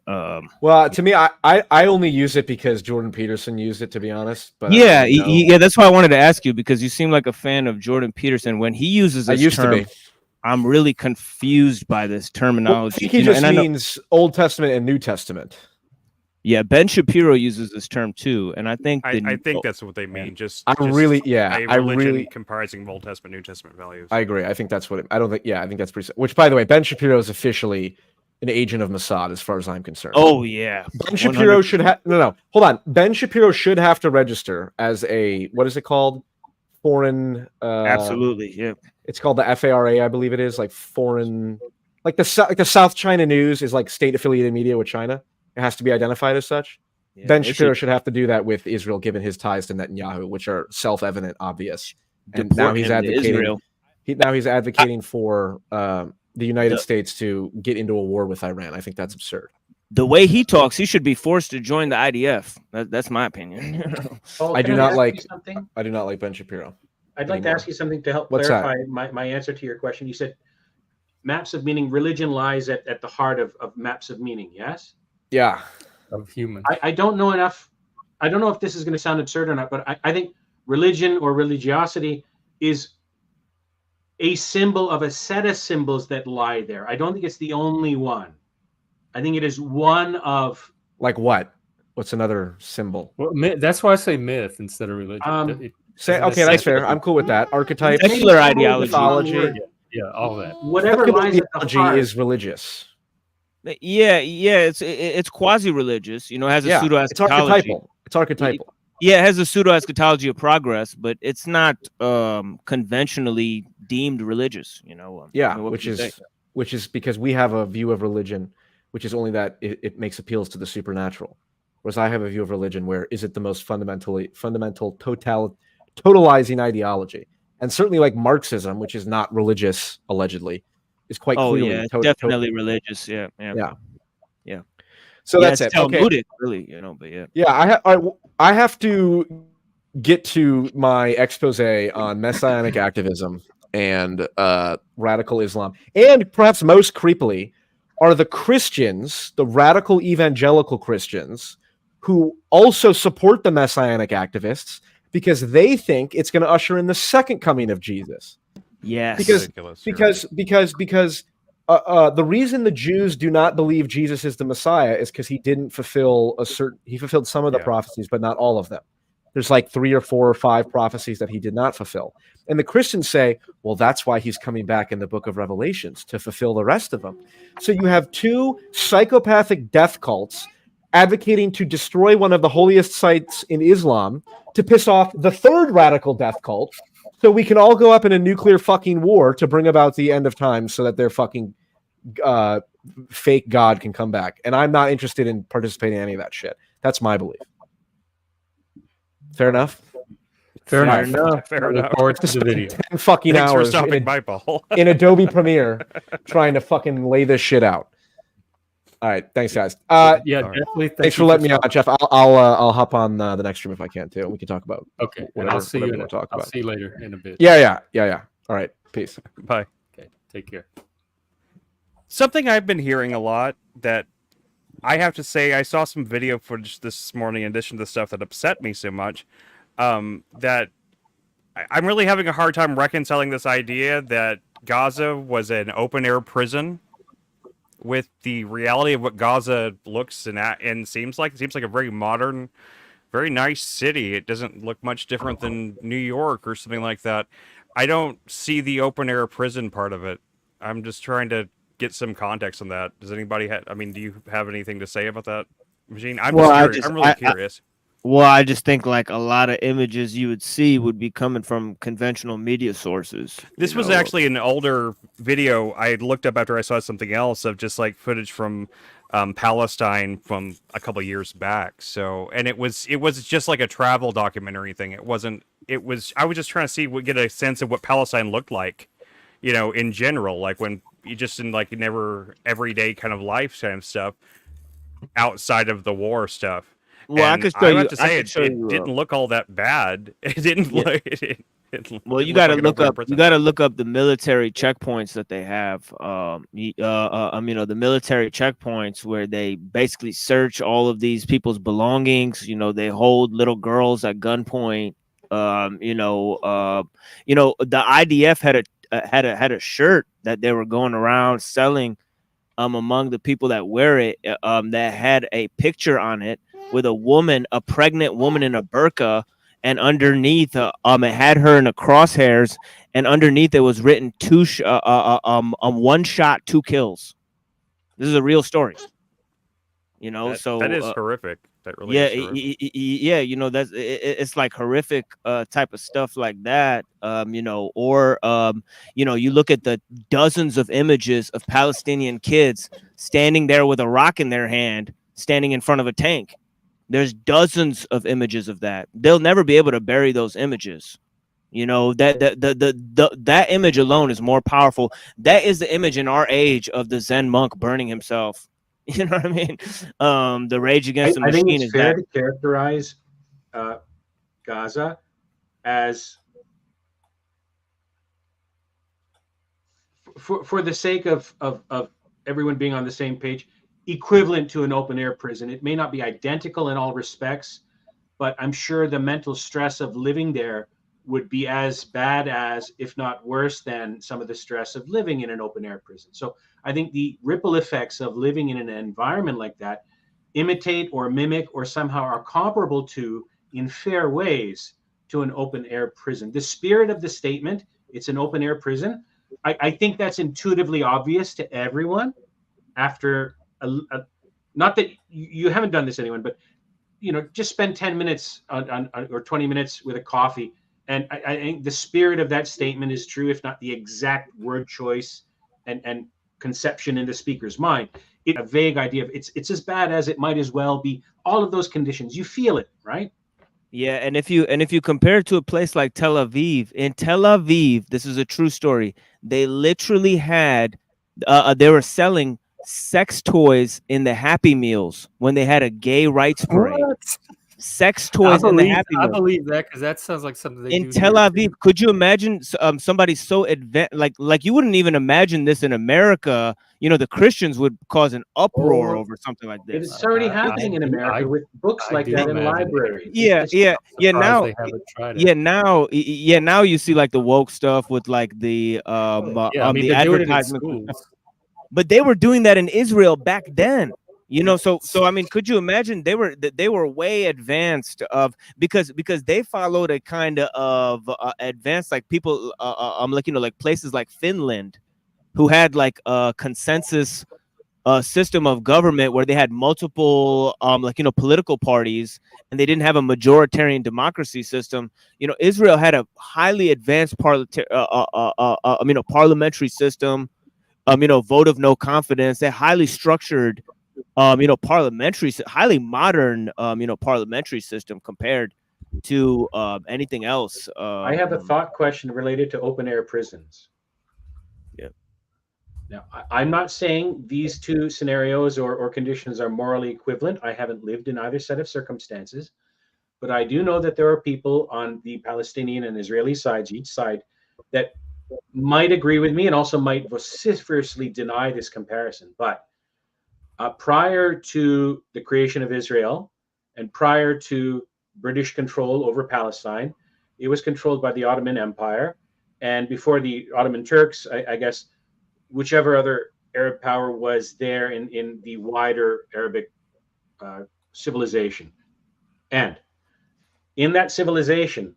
Well, to me, I only use it because Jordan Peterson used it, to be honest. But yeah, yeah, that's why I wanted to ask you, because you seem like a fan of Jordan Peterson. When he uses this I used term, to be. I'm really confused by this terminology. I think he just means Old Testament and New Testament. Yeah, Ben Shapiro uses this term too, and I think I think that's what they mean. I really comprising Old Testament, New Testament values. I agree. I think that's what I don't think. Yeah, I think that's pretty. Which, by the way, Ben Shapiro is officially an agent of Mossad, as far as I'm concerned. Oh yeah, Ben Shapiro should have no. Hold on. Ben Shapiro should have to register as a what is it called? Foreign. Absolutely, yeah. It's called the FARA, I believe it is, like foreign, like the South China News is like state affiliated media with China. It has to be identified as such. Ben Shapiro should have to do that with Israel, given his ties to Netanyahu, which are self-evident, obvious. And now he's advocating. He's advocating for the United States to get into a war with Iran. I think that's absurd. The way he talks, he should be forced to join the IDF. That's my opinion. I do not like Ben Shapiro. I'd like to ask you something to help clarify my answer to your question. You said maps of meaning, religion lies at the heart of maps of meaning, yes? Yeah. Of human. I don't know enough. I don't know if this is going to sound absurd or not, but I think religion or religiosity is a symbol of a set of symbols that lie there. I don't think it's the only one. I think it is one of... Like what? What's another symbol? Well, that's why I say myth instead of religion. Okay, that's fair. I'm cool with that. Archetype, secular ideology, mythology. Yeah, all that. Whatever lies at the heart is religious. Yeah, it's quasi-religious. It has a pseudo eschatology. It's archetypal. Yeah, it has a pseudo eschatology of progress, but it's not conventionally deemed religious. Which is because we have a view of religion, which is only that it makes appeals to the supernatural, whereas I have a view of religion where is it the most fundamental totalizing ideology, and certainly like Marxism, which is not religious allegedly, is quite clearly definitely religious. Yeah. So that's it. Talmudic, really, but yeah. Yeah, I have to get to my expose on messianic activism and radical Islam, and perhaps most creepily are the Christians, the radical evangelical Christians, who also support the messianic activists because they think it's going to usher in the second coming of Jesus. Yes, because the reason the Jews do not believe Jesus is the Messiah is because he didn't fulfill he fulfilled some of the prophecies, but not all of them. There's like 3 or 4 or 5 prophecies that he did not fulfill. And the Christians say, well, that's why he's coming back in the book of Revelations to fulfill the rest of them. So you have 2 psychopathic death cults advocating to destroy one of the holiest sites in Islam to piss off the 3rd radical death cult, so we can all go up in a nuclear fucking war to bring about the end of time so that their fucking fake God can come back. And I'm not interested in participating in any of that shit. That's my belief. Fair enough? Fair enough. Forward to the video. 10 fucking Thanks hours for stopping by, Paul. in Adobe Premiere trying to fucking lay this shit out. All right, thanks, guys. Definitely. Thanks for letting me on, Jeff. I'll hop on the next stream if I can too. We can talk about and I'll see you. I'll see you later in a bit. Yeah. All right, peace. Bye. Okay, take care. Something I've been hearing a lot that I have to say, I saw some video footage this morning in addition to the stuff that upset me so much, that I'm really having a hard time reconciling this idea that Gaza was an open-air prison with the reality of what Gaza looks and seems like. It seems like a very modern, very nice city. It doesn't look much different than New York or something like that. I don't see the open-air prison part of it. I'm just trying to get some context on that. Does anybody do you have anything to say about that, Machine? I'm really curious. I just think like a lot of images you would see would be coming from conventional media sources. This was actually an older video I looked up after I saw something else of just like footage from Palestine from a couple years back. So, and it was just like a travel documentary thing. I was just trying to get a sense of what Palestine looked like, in general, like when you just in like never everyday kind of life kind of stuff outside of the war stuff. Well, and I could show you. have to say it didn't look all that bad. It didn't look. Well, you got to look up. You got to look up the military checkpoints that they have. The military checkpoints where they basically search all of these people's belongings. They hold little girls at gunpoint. The IDF had a shirt that they were going around selling among the people that wear it that had a picture on it with a pregnant woman in a burqa, and underneath it had her in the crosshairs, and underneath it was written 1 shot, 2 kills. This is a real story. That is horrific. That really is horrific. It's like horrific type of stuff like that. You look at the dozens of images of Palestinian kids standing there with a rock in their hand, standing in front of a tank. There's dozens of images of that. They'll never be able to bury those images. You know, that image alone is more powerful. That is the image in our age of the Zen monk burning himself. You know what I mean? The Rage Against the I think Machine it's is fair that. to characterize Gaza as, for the sake of everyone being on the same page, equivalent to an open air prison. It may not be identical in all respects, but I'm sure the mental stress of living there would be as bad as, if not worse than, some of the stress of living in an open air prison. So I think the ripple effects of living in an environment like that imitate or mimic or somehow are comparable to, in fair ways, to an open air prison. The spirit of the statement, it's an open air prison, I think that's intuitively obvious to everyone after not that you haven't done this, anyone, but just spend 10 minutes on or 20 minutes with a coffee. And I think the spirit of that statement is true, if not the exact word choice and conception in the speaker's mind. It's a vague idea of it's as bad as it might as well be. All of those conditions, you feel it, right? Yeah, and if you compare it to a place like Tel Aviv, in Tel Aviv, this is a true story. They literally had, they were selling sex toys in the Happy Meals when they had a gay rights parade. What? Sex toys in the Happy I Meals. believe that, because that sounds like something they In do Tel here, Aviv. too. Could you imagine somebody so advanced, like you wouldn't even imagine this in America? The Christians would cause an uproar over something like this. It's already happening in America with books like that in libraries. Yeah. Now Now, they haven't tried it. now you see like the woke stuff with like the the they're doing it in advertisement, schools. but they were doing that in Israel back then. So I mean, could you imagine they were way advanced because they followed a kind of advanced, like people like places like Finland, who had like a consensus system of government where they had multiple political parties, and they didn't have a majoritarian democracy system. Israel had a highly advanced parliamentary system, vote of no confidence. They're highly structured parliamentary, highly modern parliamentary system compared to anything else. I have a thought question related to open air prisons. Yeah. Now, I'm not saying these two scenarios or conditions are morally equivalent. I haven't lived in either set of circumstances, but I do know that there are people on the Palestinian and Israeli sides, each side, that might agree with me and also might vociferously deny this comparison. But prior to the creation of Israel and prior to British control over Palestine, it was controlled by the Ottoman Empire. And before the Ottoman Turks, I guess, whichever other Arab power was there in the wider Arabic civilization. And in that civilization,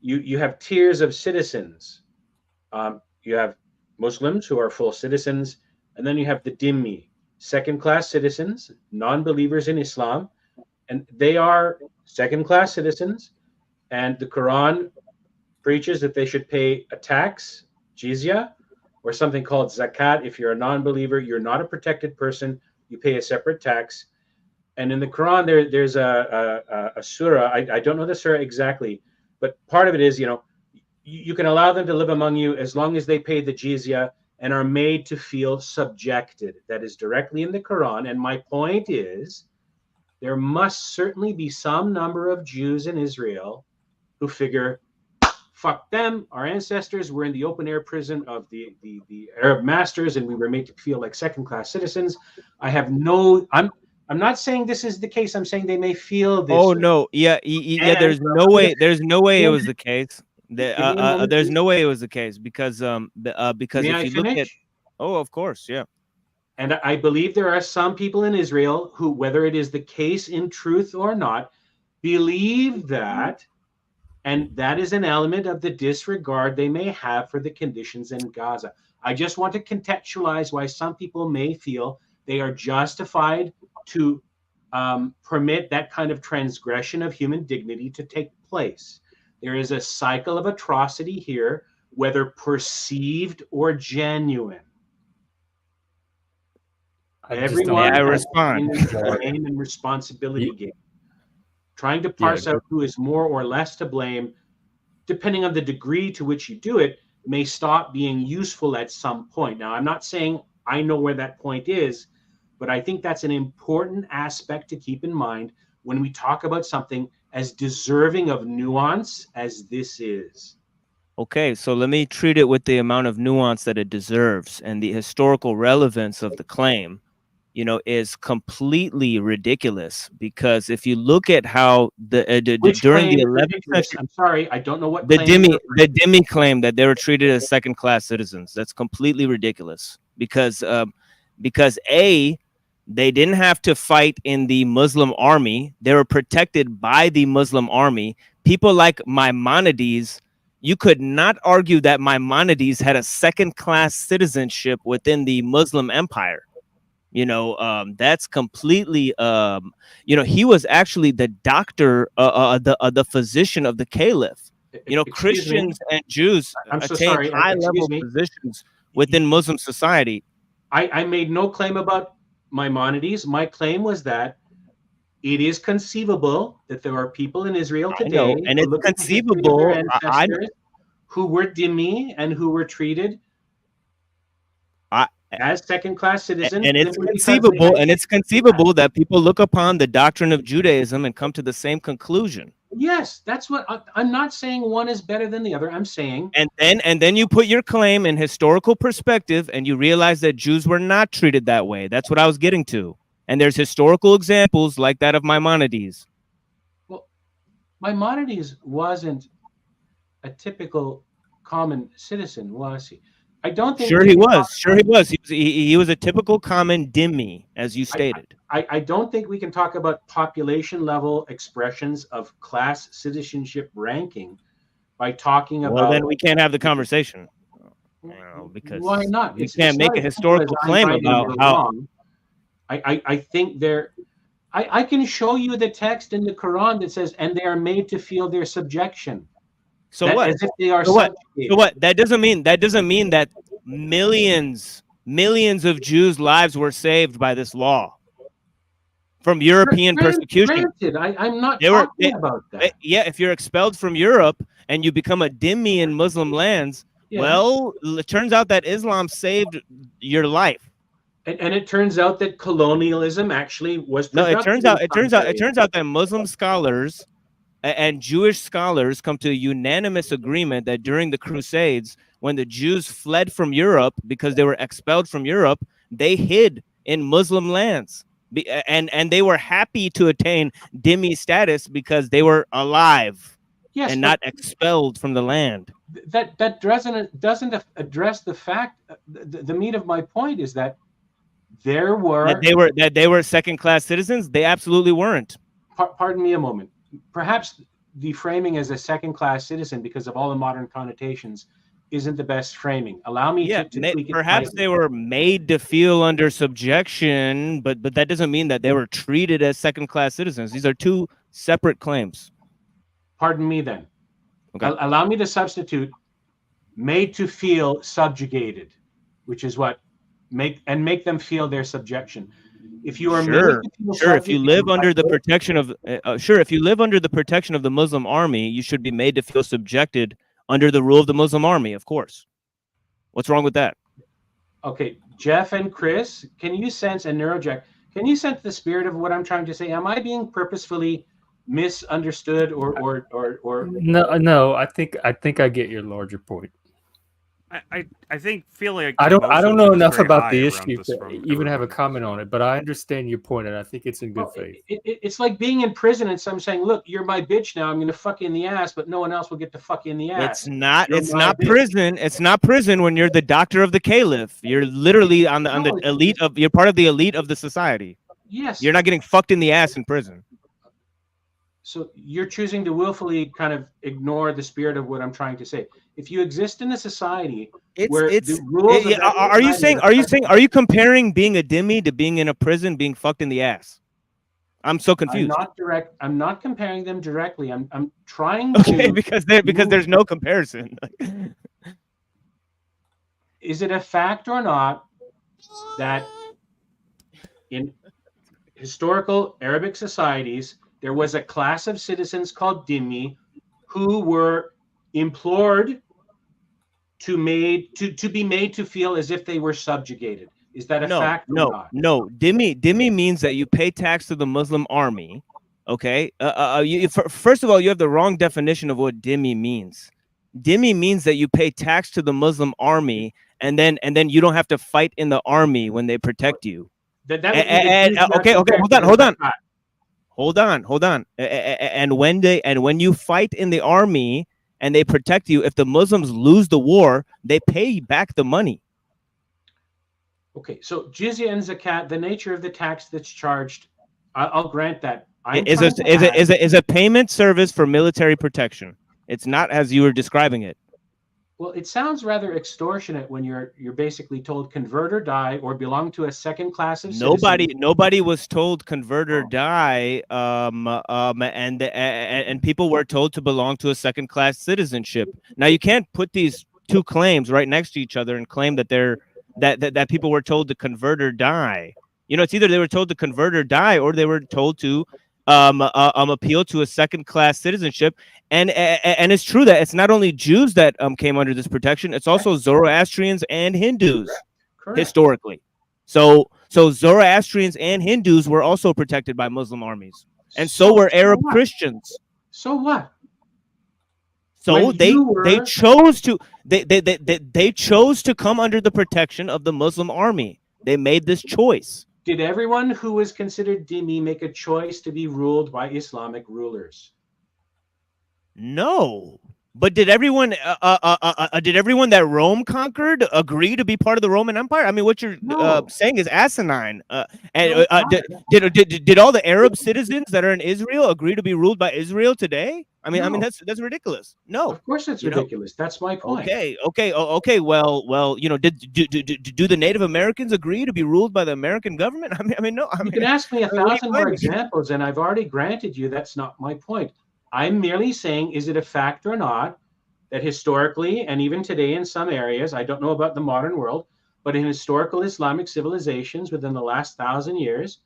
you have tiers of citizens. You have Muslims who are full citizens, and then you have the dhimmi, second-class citizens, non-believers in Islam, and they are second-class citizens, and the Quran preaches that they should pay a tax, jizya, or something called zakat. If you're a non-believer, you're not a protected person, you pay a separate tax. And in the Quran, there's a surah, I don't know the surah exactly, but part of it is, you can allow them to live among you as long as they pay the jizya and are made to feel subjected. That is directly in the Quran. And my point is, there must certainly be some number of Jews in Israel who figure, fuck them, our ancestors were in the open air prison of the Arab masters, and we were made to feel like second-class citizens. I'm not saying this is the case. I'm saying they may feel this. Oh no, yeah. There's no way it was the case. There's no way it was the case because if you look at, oh, of course, yeah. And I believe there are some people in Israel who, whether it is the case in truth or not, believe that, and that is an element of the disregard they may have for the conditions in Gaza. I just want to contextualize why some people may feel they are justified to permit that kind of transgression of human dignity to take place. There is a cycle of atrocity here, whether perceived or genuine. Everyone I respond. in the blame and responsibility game. Trying to parse out who is more or less to blame, depending on the degree to which you do it, may stop being useful at some point. Now, I'm not saying I know where that point is, but I think that's an important aspect to keep in mind when we talk about something as deserving of nuance as this is. Okay, so let me treat it with the amount of nuance that it deserves, and the historical relevance of the claim, you know, is completely ridiculous, because if you look at how during the 11th century, I'm sorry, I don't know what the Dhimmi claim that they were treated as second-class citizens, that's completely ridiculous, because A, they didn't have to fight in the Muslim army. They were protected by the Muslim army. People like Maimonides, you could not argue that Maimonides had a second-class citizenship within the Muslim empire. You know, that's completely, you know, he was actually the doctor, the physician of the caliph. You know, Christians and Jews attain high-level positions within Muslim society. I made no claim about Maimonides. My claim was that it is conceivable that there are people in Israel today, and it's conceivable, who were dhimmi and who were treated as second-class citizens. And it's conceivable, that people look upon the doctrine of Judaism and come to the same conclusion. Yes, that's what I'm not saying one is better than the other. I'm saying, and then you put your claim in historical perspective, and you realize that Jews were not treated that way. That's what I was getting to. And there's historical examples like that of Maimonides. Well, Maimonides wasn't a typical common citizen, was he? I don't think. Sure, he was. Sure, he was. He was a typical common dhimmi, as you stated. I don't think we can talk about population level expressions of class citizenship ranking by talking about. Well, then we can't have the conversation. Well, because why not? You can't make a historical claim about how. I think I can show you the text in the Quran that says, and they are made to feel their subjection. So what? As if they are so what? That doesn't mean that millions of Jews' lives were saved by this law from European persecution. Granted, I'm not talking about that. Yeah, if you're expelled from Europe and you become a dhimmi in Muslim lands, well, it turns out that Islam saved your life. And it turns out that colonialism actually was. No, it turns out that Muslim scholars and Jewish scholars come to a unanimous agreement that during the Crusades, when the Jews fled from Europe because they were expelled from Europe, they hid in Muslim lands. And they were happy to attain dhimmi status because they were alive and not expelled from the land. That doesn't address the fact. The meat of my point is that that they were second-class citizens. They absolutely weren't. Pardon me a moment. Perhaps the framing as a second-class citizen, because of all the modern connotations, isn't the best framing. Allow me to tweak it. Perhaps they were made to feel under subjection, but that doesn't mean that they were treated as second-class citizens. These are two separate claims. Pardon me then. Okay. Allow me to substitute made to feel subjugated, which is what make them feel their subjection. If you are if you live under the protection of if you live under the protection of the Muslim army, you should be made to feel subjected under the rule of the Muslim army, of course. What's wrong with that? Okay, Jeff and Chris, can you sense, and NeuroJack, can you sense the spirit of what I'm trying to say? Am I being purposefully misunderstood or No, I think I get your larger point. I think feeling like I don't know enough about the issue to even have a comment on it, but I understand your point, and I think it's in good faith. It's like being in prison and some saying, "Look, you're my bitch now. I'm going to fuck you in the ass," but no one else will get to fuck you in the ass. It's not prison. It's not prison when you're the doctor of the caliph. You're literally on the elite of. You're part of the elite of the society. Yes. You're not getting fucked in the ass in prison. So you're choosing to willfully kind of ignore the spirit of what I'm trying to say. If you exist in a society where the rules are you comparing being a dhimmi to being in a prison, being fucked in the ass? I'm so confused. I'm not comparing them directly. I'm trying to because there's no comparison. Is it a fact or not that in historical Arabic societies there was a class of citizens called dhimmi who were implored to be made to feel as if they were subjugated. Is that a fact or not? No. Dhimmi means that you pay tax to the Muslim army. Okay. First of all, you have the wrong definition of what dhimmi means. Dhimmi means that you pay tax to the Muslim army, and then you don't have to fight in the army when they protect you. Okay, hold on. And when you fight in the army and they protect you, if the Muslims lose the war, they pay back the money. Okay, so jizya and zakat, the nature of the tax that's charged, I'll grant that. Is a payment service for military protection. It's not as you were describing it. Well, it sounds rather extortionate when you're basically told convert or die or belong to a second class of citizens. Nobody was told convert or die, and people were told to belong to a second class citizenship. Now you can't put these two claims right next to each other and claim that that people were told to convert or die. You know, it's either they were told to convert or die, or they were told to appeal to a second class citizenship. And it's true that it's not only Jews that came under this protection, it's also Zoroastrians and Hindus. Correct. Historically. So Zoroastrians and Hindus were also protected by Muslim armies, and so were Arab Christians. So what? So they chose to they chose to come under the protection of the Muslim army. They made this choice. Did everyone who was considered dhimmi make a choice to be ruled by Islamic rulers? No. But did everyone that Rome conquered agree to be part of the Roman Empire? I mean, what you're saying is asinine. Did all the Arab citizens that are in Israel agree to be ruled by Israel today? I mean, that's ridiculous. No, of course it's ridiculous. That's my point. Okay. Well, you know, do the Native Americans agree to be ruled by the American government? I mean, no. You can ask me 1,000 more examples, and I've already granted you that's not my point. I'm merely saying, is it a fact or not that historically, and even today in some areas, I don't know about the modern world, but in historical Islamic civilizations within the last 1,000 years,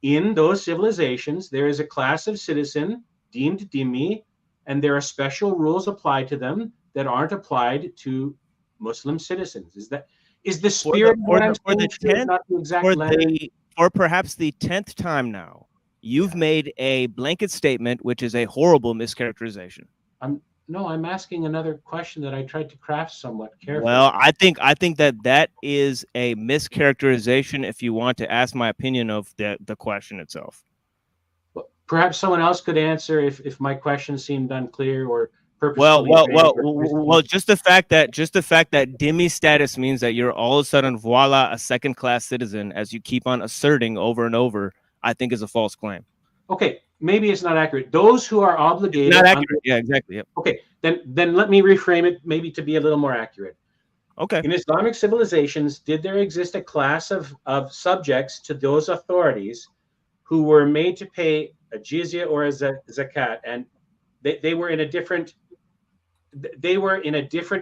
in those civilizations, there is a class of citizen deemed dhimmi, and there are special rules applied to them that aren't applied to Muslim citizens. Is the spirit or perhaps the 10th time now? You've made a blanket statement, which is a horrible mischaracterization. I'm asking another question that I tried to craft somewhat carefully. Well, I think that is a mischaracterization if you want to ask my opinion of the question itself. Perhaps someone else could answer if my question seemed unclear or purposefully. Well, just the fact that dhimmi status means that you're all of a sudden, voila, a second class citizen, as you keep on asserting over and over, I think is a false claim. Okay, maybe it's not accurate. Those who are obligated. Not accurate. Yeah, exactly. Yep. Okay, then let me reframe it maybe to be a little more accurate. Okay. In Islamic civilizations, did there exist a class of subjects to those authorities who were made to pay a jizya or a zakat, and they were in a different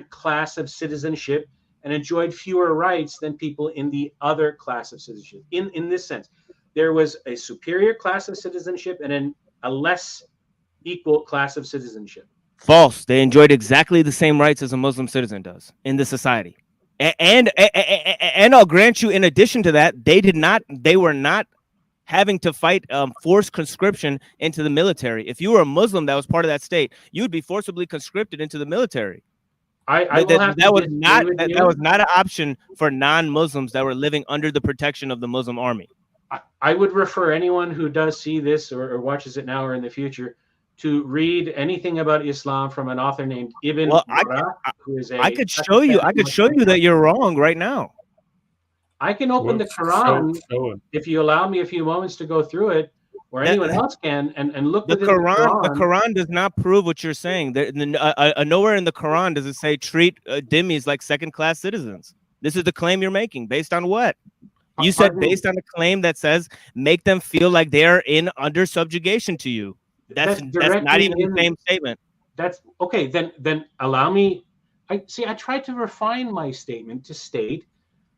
class of citizenship and enjoyed fewer rights than people in the other class of citizenship? In this sense, there was a superior class of citizenship and a less equal class of citizenship. False. They enjoyed exactly the same rights as a Muslim citizen does in the society. And I'll grant you, in addition to that, they were not having to fight forced conscription into the military. If you were a Muslim that was part of that state, you would be forcibly conscripted into the military. That was not an option for non-Muslims that were living under the protection of the Muslim army. I would refer anyone who does see this or watches it now or in the future to read anything about Islam from an author named Ibn Barak, who is I could show you that you're wrong right now. I can open the Quran if you allow me a few moments to go through it, or anyone else can, and look the Quran. The Quran does not prove what you're saying. Nowhere in the Quran does it say treat dhimmis like second-class citizens. This is the claim you're making. Based on what? You said based on a claim that says make them feel like they're under subjugation to you. That's not even the same statement. That's okay. Then allow me. I tried to refine my statement to state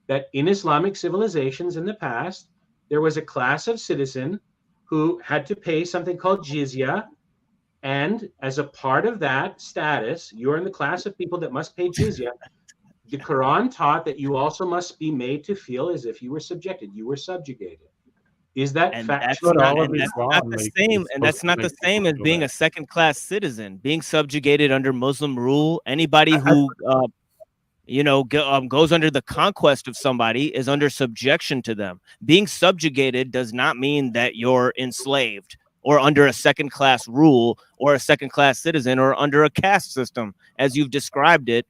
that in Islamic civilizations in the past, there was a class of citizen who had to pay something called jizya. And as a part of that status, you're in the class of people that must pay jizya. The Quran taught that you also must be made to feel as if you were subjected, you were subjugated. Is that And factual? that's not the same. And that's not the same as being a second-class citizen, being subjugated under Muslim rule. Anybody who goes under the conquest of somebody is under subjection to them. Being subjugated does not mean that you're enslaved or under a second-class rule or a second-class citizen or under a caste system, as you've described it.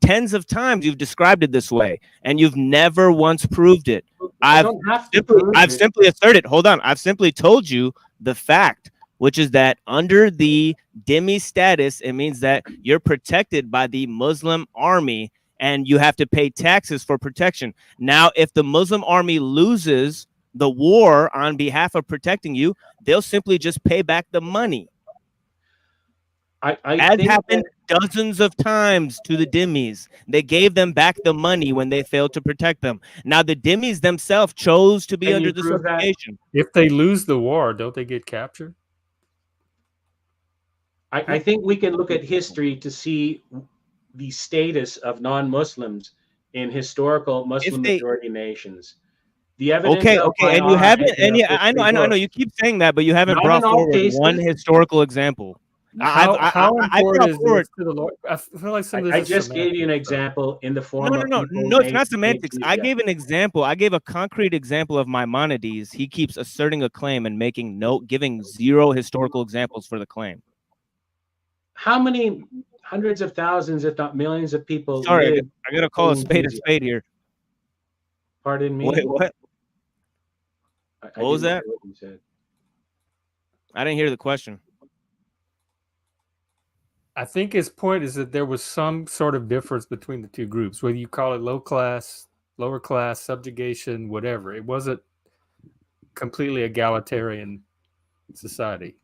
Tens of times you've described it this way, and you've never once proved it. I've simply asserted, hold on, I've simply told you the fact, which is that under the dhimmi status, it means that you're protected by the Muslim army and you have to pay taxes for protection. Now, if the Muslim army loses the war on behalf of protecting you, they'll simply just pay back the money. As happened dozens of times to the dhimmis. They gave them back the money when they failed to protect them. Now, the dhimmis themselves chose to be under the subjugation. If they lose the war, don't they get captured? I think we can look at history to see the status of non-Muslims in historical Muslim majority nations. The evidence. Okay, and you haven't. And yeah, I know. You keep saying that, but you haven't brought forward one historical example. How important is this to the Lord? I feel like some of this I just gave you an example in the form of no, it's not semantics. I gave an example. I gave a concrete example of Maimonides. He keeps asserting a claim and giving zero historical examples for the claim. How many hundreds of thousands, if not millions, of people? Sorry, I gotta call a spade here. Pardon me. Wait, what? What was that? What you said. I didn't hear the question. I think his point is that there was some sort of difference between the two groups, whether you call it low class, lower class, subjugation, whatever. It wasn't completely egalitarian society.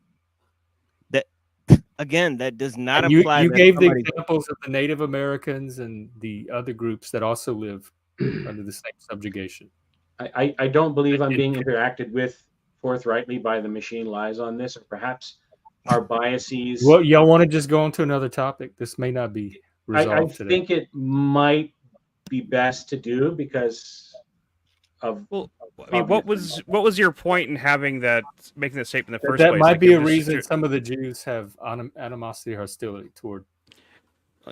Again, that does not and imply. You gave the examples of the Native Americans and the other groups that also live under the same subjugation. I don't believe I'm being interacted with forthrightly by the machine lies on this, or perhaps our biases. Well, y'all want to just go on to another topic? This may not be resolved today. I think it might be best to do because of. Well, I mean, what was your point in making that statement in the first place? That might be a reason some of the Jews have animosity or hostility toward.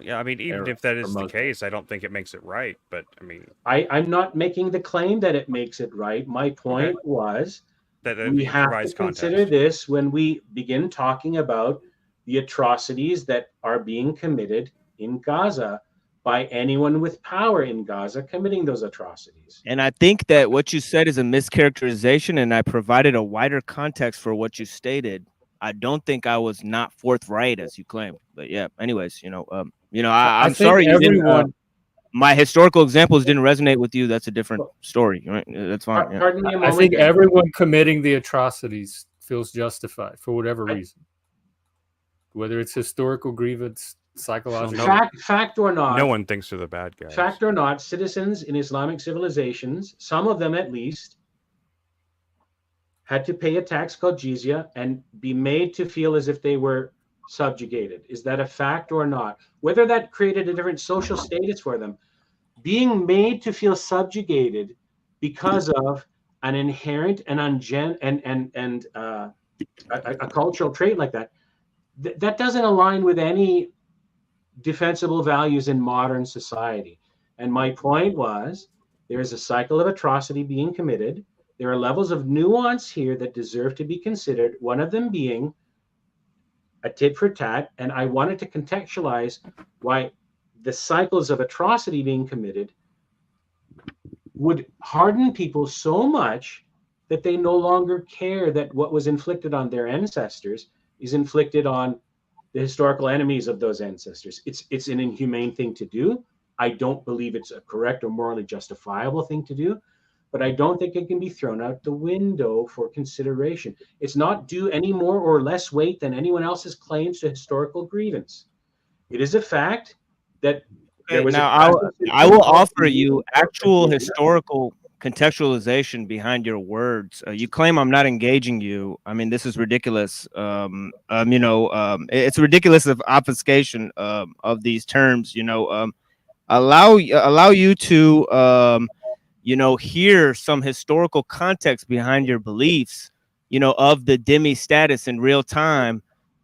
Yeah, I mean, even if that is the case, I don't think it makes it right. But I mean, I'm not making the claim that it makes it right. My point was that we have to consider this when we begin talking about the atrocities that are being committed in Gaza by anyone with power in Gaza committing those atrocities. And I think that what you said is a mischaracterization, and I provided a wider context for what you stated. I don't think I was not forthright as you claimed, but yeah. Anyways, I'm sorry. My historical examples didn't resonate with you. That's a different story, right? That's fine. Pardon me a moment. I think everyone committing the atrocities feels justified for whatever reason, whether it's historical grievance, psychological. Fact or not, no one thinks they're the bad guys. Fact or not, citizens in Islamic civilizations, some of them at least, had to pay a tax called jizya and be made to feel as if they were subjugated. Is that a fact or not? Whether that created a different social status for them, being made to feel subjugated because of an inherent and a cultural trait like that, that doesn't align with any defensible values in modern society. And my point was, there is a cycle of atrocity being committed. There are levels of nuance here that deserve to be considered, one of them being a tit for tat. And I wanted to contextualize why the cycles of atrocity being committed would harden people so much that they no longer care that what was inflicted on their ancestors is inflicted on the historical enemies of those ancestors. It's an inhumane thing to do. I don't believe it's a correct or morally justifiable thing to do, but I don't think it can be thrown out the window for consideration. It's not due any more or less weight than anyone else's claims to historical grievance. It is a fact that there was. Now, I will offer you actual historical contextualization behind your words. You claim I'm not engaging you. I mean, this is ridiculous. It's ridiculous of obfuscation of these terms. Allow you to hear some historical context behind your beliefs. Of the demi status in real time.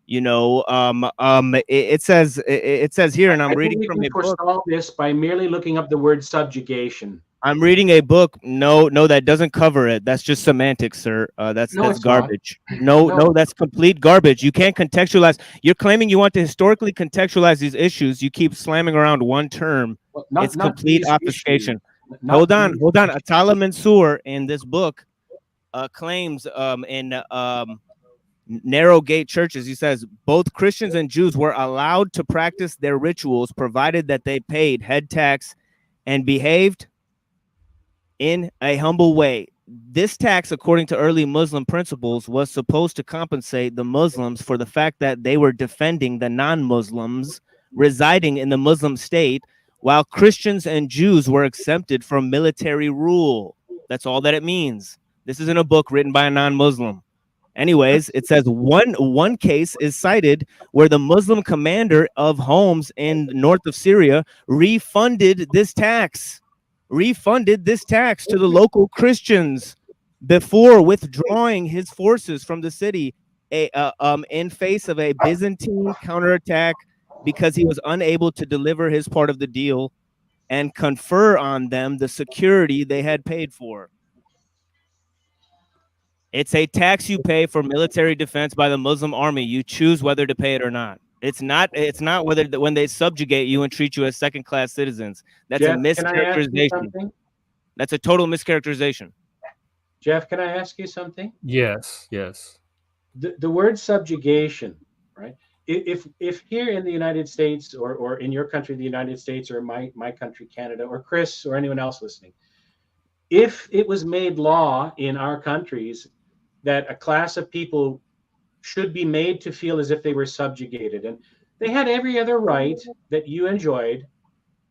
It says here, and I'm reading from a book. Forestall this by merely looking up the word subjugation. I'm reading a book. No, that doesn't cover it. That's just semantics, sir. That's garbage. No, that's complete garbage. You can't contextualize. You're claiming you want to historically contextualize these issues. You keep slamming around one term. It's complete obfuscation. Hold on. Atala Mansour in this book claims in narrow gate churches, he says both Christians and Jews were allowed to practice their rituals provided that they paid head tax and behaved in a humble way. This tax, according to early Muslim principles, was supposed to compensate the Muslims for the fact that they were defending the non-Muslims residing in the Muslim state, while Christians and Jews were exempted from military rule. That's all that it means. This isn't a book written by a non-Muslim. Anyways, it says one case is cited where the Muslim commander of Homs in north of Syria refunded this tax to the local Christians before withdrawing his forces from the city in face of a Byzantine counterattack because he was unable to deliver his part of the deal and confer on them the security they had paid for. It's a tax you pay for military defense by the Muslim army. You choose whether to pay it or not. It's not whether when they subjugate you and treat you as second-class citizens. That's Jeff, a mischaracterization. That's a total mischaracterization. Jeff, can I ask you something? Yes. The word subjugation, right? If here in the United States or in your country, the United States, or my country, Canada, or Chris or anyone else listening, if it was made law in our countries that a class of people should be made to feel as if they were subjugated, and they had every other right that you enjoyed,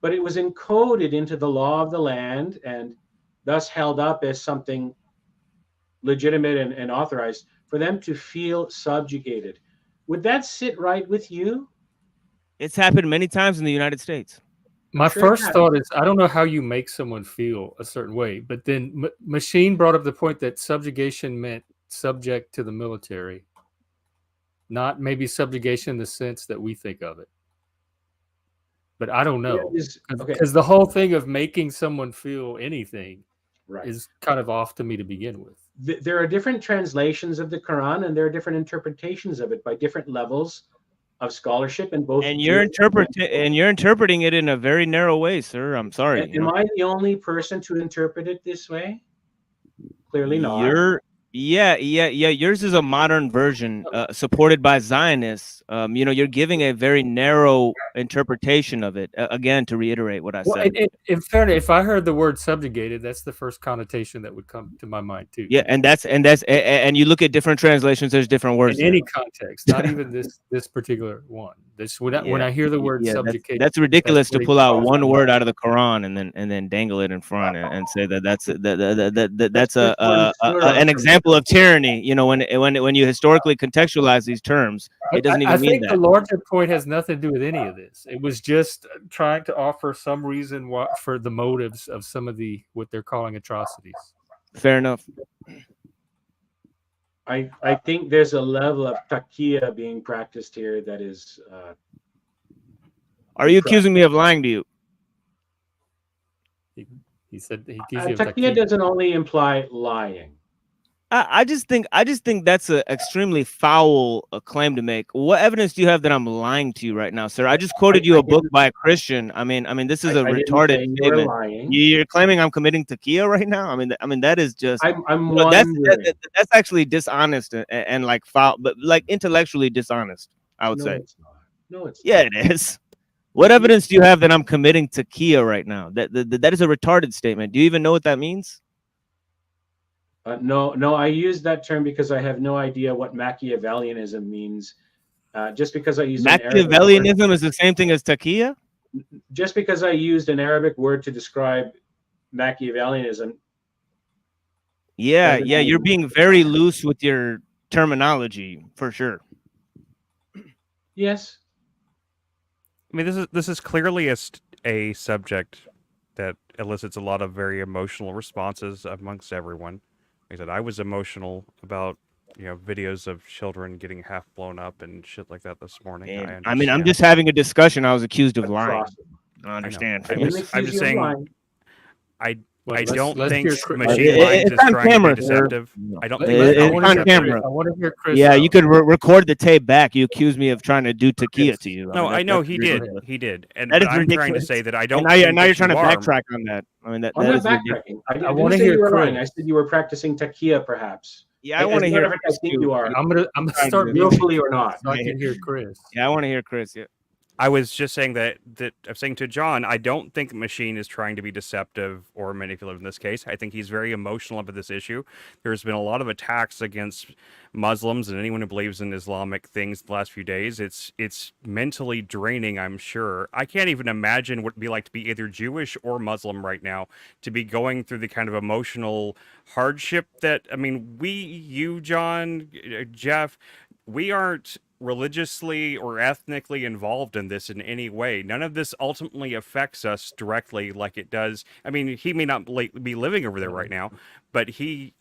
but it was encoded into the law of the land and thus held up as something legitimate and authorized for them to feel subjugated. Would that sit right with you? It's happened many times in the United States. My first thought is, I don't know how you make someone feel a certain way, but then Machine brought up the point that subjugation meant subject to the military, not maybe subjugation in the sense that we think of it. But I don't know, because the whole thing of making someone feel anything is kind of off to me to begin with. There are different translations of the Quran, and there are different interpretations of it by different levels of scholarship, and both. And you're interpreting it in a very narrow way, sir. I'm sorry. Am I the only person to interpret it this way? Clearly not. Yours is a modern version supported by Zionists. You're giving a very narrow interpretation of it. Again, to reiterate what I said. In fairness, if I heard the word subjugated, that's the first connotation that would come to my mind too. Yeah, and you look at different translations. There's different words in any context, not even this particular one. When I hear the word subjugation, that's ridiculous to pull out one word out of the Quran and then dangle it in front and say that's an example of tyranny. When you historically contextualize these terms, it doesn't even mean that. I think the larger point has nothing to do with any of this. It was just trying to offer some reason for the motives of some of what they're calling atrocities. Fair enough. I think there's a level of taqiyya being practiced here that is. Are you accusing me of lying to you? He said he accused you of taqiyya doesn't only imply lying. I just think that's an extremely foul claim to make. What evidence do you have that I'm lying to you right now, sir? I just quoted you a book by a Christian. I mean, this is a retarded statement. You're claiming I'm committing taqiyya right now. I mean, that is just. That's actually dishonest and like foul, but like intellectually dishonest. I would say. It's not. No, it's yeah, not. It is. What evidence do you have that I'm committing taqiyya right now? That is a retarded statement. Do you even know what that means? No, I use that term because I have no idea what Machiavellianism means. Just because I use Machiavellianism is the same thing as taqiyya? Just because I used an Arabic word to describe Machiavellianism Yeah, you're being very loose with your terminology for sure. Yes. I mean, this is clearly a subject that elicits a lot of very emotional responses amongst everyone. Like I said, I was emotional about videos of children getting half blown up and shit like that this morning. And, I mean, I'm just having a discussion. I was accused of lying. I understand. I'm just saying. I don't think hear machine minds is trying to be deceptive. I don't think it's on camera. I want to hear Chris. Yeah, you could record the tape back. You accused me of trying to do taquilla to you. No, I know he did. He did. And that is I'm ridiculous. trying to say that I don't. Now you're trying to backtrack on that. I mean, that is backtracking. I want to hear hear you were Chris. lying. I said you were practicing taquilla, perhaps. Yeah, I want to hear. I think you are. I'm gonna start willfully or not. So I can hear Chris. Yeah, I want to hear Chris. Yeah. I was just saying that I'm saying to John, I don't think Machine is trying to be deceptive or manipulative in this case. I think he's very emotional about this issue. There's been a lot of attacks against Muslims and anyone who believes in Islamic things the last few days. It's mentally draining, I'm sure. I can't even imagine what it'd be like to be either Jewish or Muslim right now, to be going through the kind of emotional hardship that, I mean, you, John, Jeff, we aren't religiously or ethnically involved in this in any way. None of this ultimately affects us directly like it does. I mean, he may not be living over there right now, but I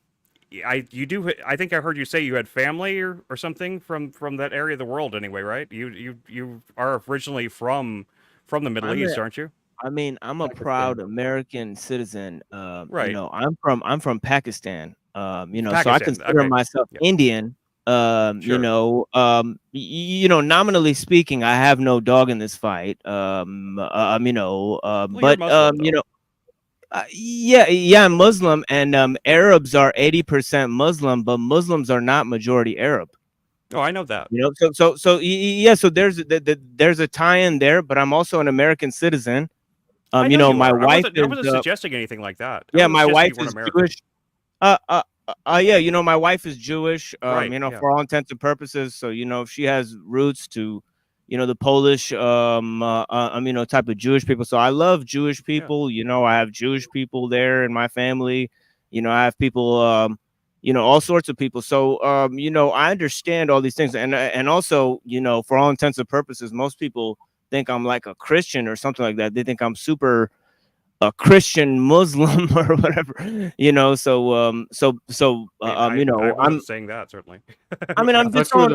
think I heard you say you had family or something from that area of the world anyway, right? You are originally from the Middle East, aren't you? I mean, I'm a proud American citizen. Right. You know, I'm from Pakistan. You know, Pakistan. So I consider myself Indian. Sure. You know, nominally speaking, I have no dog in this fight. You know, but Muslim, you know, I'm Muslim, and Arabs are 80% Muslim, but Muslims are not majority Arab. Oh, I know that. You know, so yeah, so there's a tie-in there, but I'm also an American citizen. You know, my wife I wasn't suggesting anything like that. Yeah, my wife is Jewish. Yeah, you know, my wife is Jewish, right, you know, for all intents and purposes. So, you know, she has roots to, you know, the Polish, you know, type of Jewish people. So I love Jewish people. You know, I have Jewish people there in my family. You know, I have people, you know, all sorts of people. So, you know, I understand all these things. And also, you know, for all intents and purposes, most people think I'm like a Christian or something like that. They think I'm super a Christian Muslim or whatever, you know. So you know, I'm saying that certainly. I mean, I'm disowned.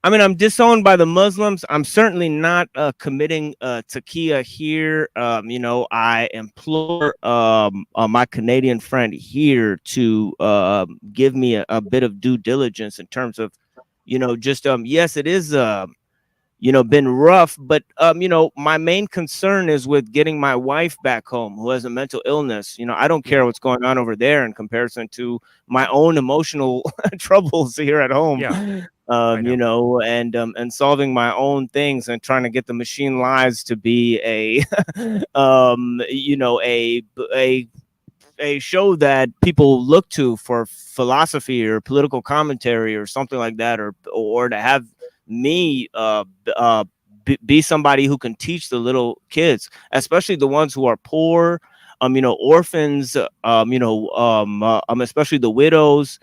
I'm disowned by the Muslims. I'm certainly not committing taqiyya here. You know, I implore my Canadian friend here to give me a bit of due diligence in terms of, you know, just yes, it is you know, been rough, but you know, my main concern is with getting my wife back home who has a mental illness. You know, I don't care what's going on over there in comparison to my own emotional troubles here at home. You know, and solving my own things and trying to get the machine lives to be a you know, a show that people look to for philosophy or political commentary or something like that, or to have me be somebody who can teach the little kids, especially the ones who are poor, you know, orphans, you know, especially the widows,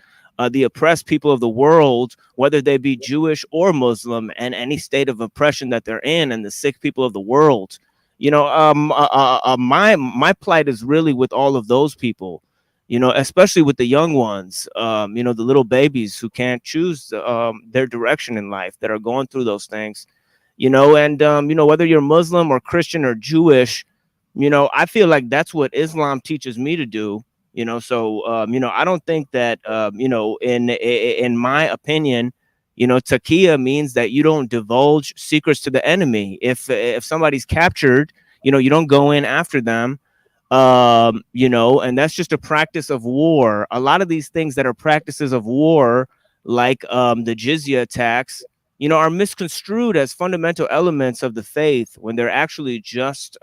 the oppressed people of the world, whether they be Jewish or Muslim, and any state of oppression that they're in, and the sick people of the world. You know, my plight is really with all of those people, you know, especially with the young ones, you know, the little babies who can't choose their direction in life, that are going through those things, you know. And, you know, whether you're Muslim or Christian or Jewish, you know, I feel like that's what Islam teaches me to do, you know. So, you know, I don't think that, you know, in my opinion, you know, taqiyya means that you don't divulge secrets to the enemy. If somebody's captured, you know, you don't go in after them. You know, and that's just a practice of war. A lot of these things that are practices of war, like the jizya tax, you know, are misconstrued as fundamental elements of the faith when they're actually just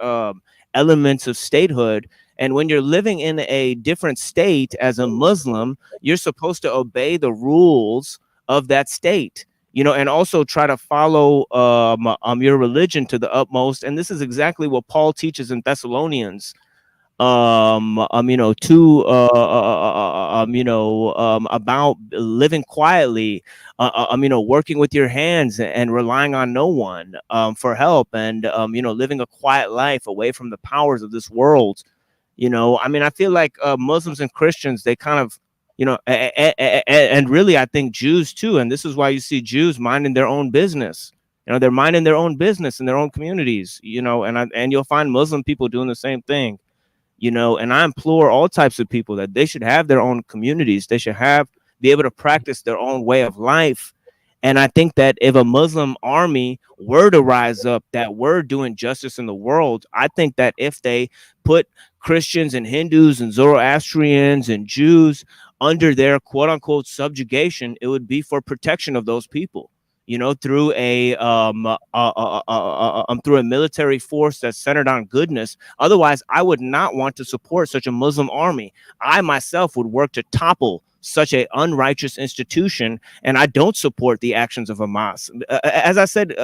elements of statehood. And when you're living in a different state as a Muslim, you're supposed to obey the rules of that state, you know, and also try to follow your religion to the utmost. And this is exactly what Paul teaches in Thessalonians. about living quietly, working with your hands and relying on no one for help, and living a quiet life away from the powers of this world. I feel like Muslims and Christians, they kind of, and really I think Jews too, and this is why you see Jews minding their own business. They're minding their own business in their own communities, and you'll find Muslim people doing the same thing. And I implore all types of people that they should have their own communities. They should be able to practice their own way of life. And I think that if a Muslim army were to rise up that were doing justice in the world, I think that if they put Christians and Hindus and Zoroastrians and Jews under their quote unquote subjugation, it would be for protection of those people. Through through a military force that's centered on goodness. Otherwise, I would not want to support such a Muslim army. I myself would work to topple such an unrighteous institution, and I don't support the actions of Hamas. As I said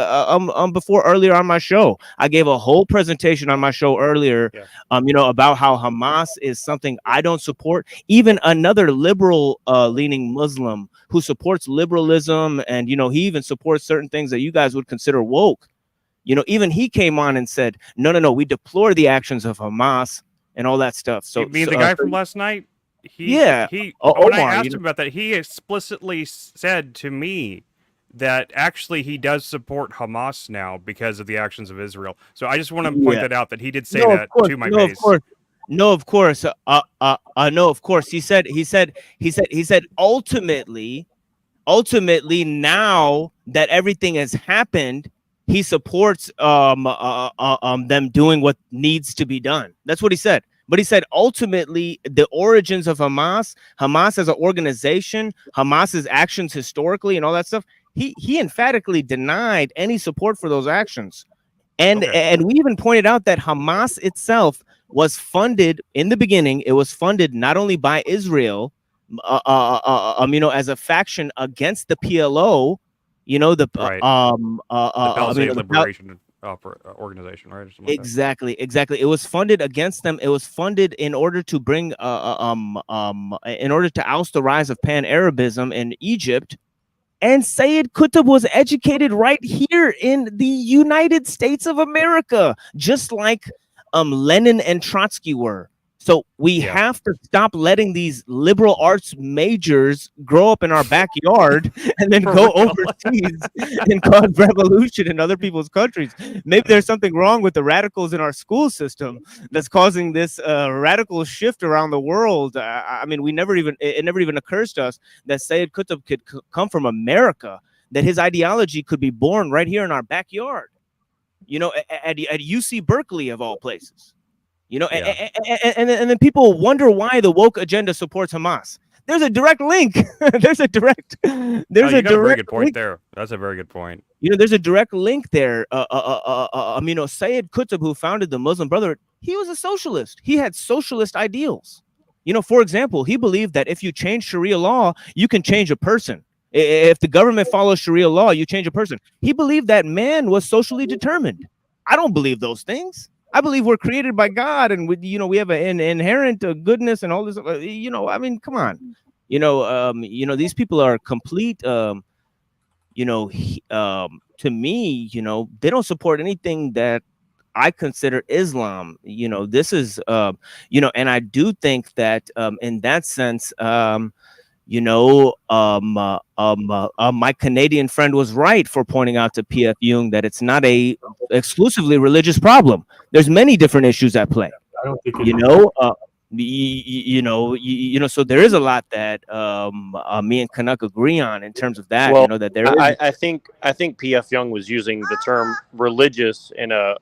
before earlier on my show, I gave a whole presentation on my show earlier, about how Hamas is something I don't support. Even another liberal leaning Muslim who supports liberalism, and he even supports certain things that you guys would consider woke. Even he came on and said, no, we deplore the actions of Hamas and all that stuff. So you mean the guy from last night? When Omar, I asked him about that, he explicitly said to me that actually he does support Hamas now because of the actions of Israel. So I just want to point that out, that he did say that to my base. No, of course. No, of course. He said ultimately, now that everything has happened, he supports them doing what needs to be done. That's what he said. But he said ultimately the origins of Hamas as an organization, Hamas's actions historically and all that stuff, he emphatically denied any support for those actions. And we even pointed out that Hamas itself was funded in the beginning. It was funded not only by Israel, as a faction against the PLO, the Palestinian Liberation Organization, right? Exactly. It was funded against them. It was funded in order to bring, in order to oust the rise of Pan-Arabism in Egypt. And Sayyid Qutb was educated right here in the United States of America, just like Lenin and Trotsky were. So we have to stop letting these liberal arts majors grow up in our backyard and then go overseas and cause revolution in other people's countries. Maybe there's something wrong with the radicals in our school system that's causing this radical shift around the world. It never even occurs to us that Sayyid Qutb could come from America, that his ideology could be born right here in our backyard, at UC Berkeley of all places. And then people wonder why the woke agenda supports Hamas. There's a direct link. There's a direct very good point link there. That's a very good point. There's a direct link there. Sayyid Qutb, who founded the Muslim Brotherhood, he was a socialist. He had socialist ideals. For example, he believed that if you change Sharia law, you can change a person. If the government follows Sharia law, you change a person. He believed that man was socially determined. I don't believe those things. I believe we're created by God, and we have an inherent goodness and all this. Come on, these people are complete. To me, they don't support anything that I consider Islam. This is, and I do think that in that sense, my Canadian friend was right for pointing out to P.F. Jung that it's not a exclusively religious problem. There's many different issues at play. I don't think so there is a lot that me and Canuck agree on in terms of that. Well, That there is. I think P.F. Jung was using the term religious in a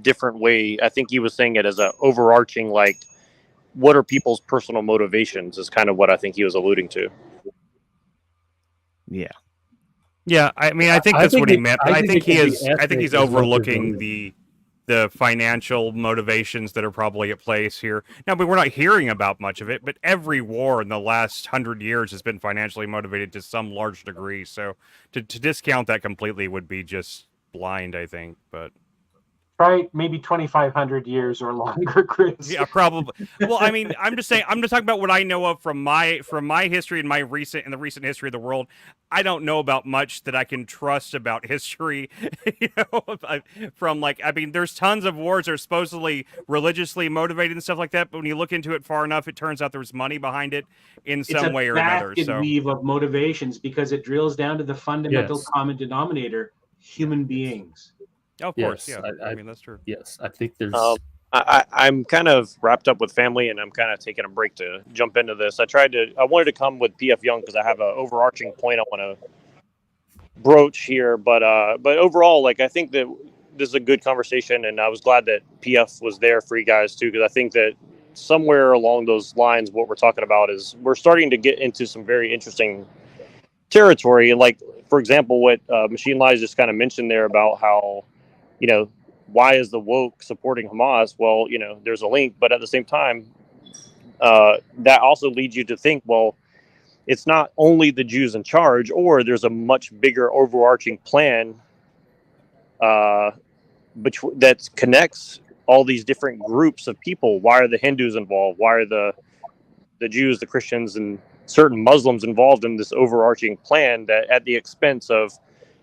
different way. I think he was saying it as an overarching, like, what are people's personal motivations is kind of what I think he was alluding to. Yeah. I think that's what he meant. But I think he's overlooking the financial motivations that are probably at place here. Now, but we're not hearing about much of it, but every war in the last 100 years has been financially motivated to some large degree. So to discount that completely would be just blind, I think. But Try maybe 2,500 years or longer, Chris. Yeah, probably. Well, I mean, I'm just talking about what I know of from my history and the recent history of the world. I don't know about much that I can trust about history. From there's tons of wars that are supposedly religiously motivated and stuff like that, but when you look into it far enough, it turns out there's money behind it in some way or another. It's a basket weave of motivations because it drills down to the fundamental common denominator: human beings. Oh, of course, yeah. I mean, that's true. Yes, I think there's. I'm kind of wrapped up with family, and I'm kind of taking a break to jump into this. I wanted to come with PF Jung because I have an overarching point I want to broach here, but overall, like, I think that this is a good conversation, and I was glad that PF was there for you guys too, because I think that somewhere along those lines, what we're talking about is we're starting to get into some very interesting territory. Like, for example, what Machine Lies just kind of mentioned there about how, why is the woke supporting Hamas? Well, there's a link, but at the same time, that also leads you to think, well, it's not only the Jews in charge, or there's a much bigger overarching plan that connects all these different groups of people. Why are the Hindus involved? Why are the Jews, the Christians, and certain Muslims involved in this overarching plan that at the expense of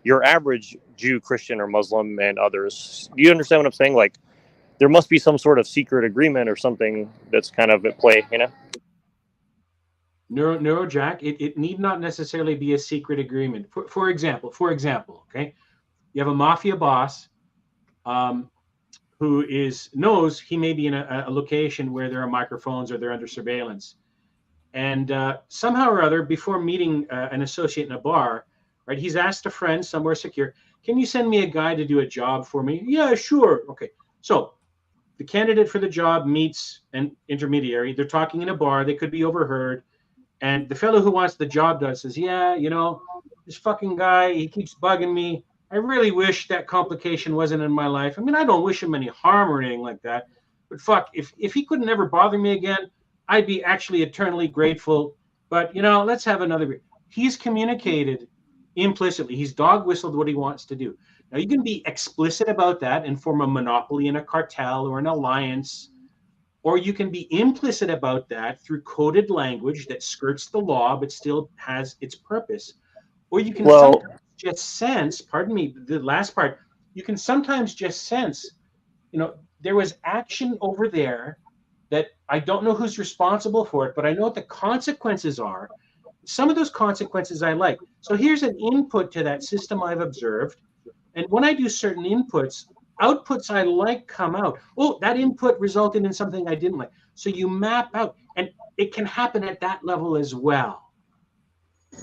your average Jew, Christian, or Muslim and others? Do you understand what I'm saying? Like, there must be some sort of secret agreement or something that's kind of at play, NeuroJack, it need not necessarily be a secret agreement. For example, okay, you have a mafia boss who knows he may be in a location where there are microphones or they're under surveillance, and somehow or other, before meeting an associate in a bar, right, he's asked a friend somewhere secure, "Can you send me a guy to do a job for me?" "Yeah, sure." Okay, so the candidate for the job meets an intermediary. They're talking in a bar. They could be overheard. And the fellow who wants the job done says, "Yeah, this fucking guy, he keeps bugging me. I really wish that complication wasn't in my life. I mean, I don't wish him any harm or anything like that. But fuck, if he couldn't ever bother me again, I'd be actually eternally grateful. But, let's have another." He's communicated implicitly. He's dog whistled what he wants to do. Now, you can be explicit about that and form a monopoly in a cartel or an alliance, or you can be implicit about that through coded language that skirts the law but still has its purpose. Or you can sometimes just sense, pardon me, the last part, you can sometimes just sense, there was action over there that I don't know who's responsible for it, but I know what the consequences are. Some of those consequences I like. So here's an input to that system I've observed. And when I do certain inputs, outputs I like come out. Oh, that input resulted in something I didn't like. So you map out, and it can happen at that level as well.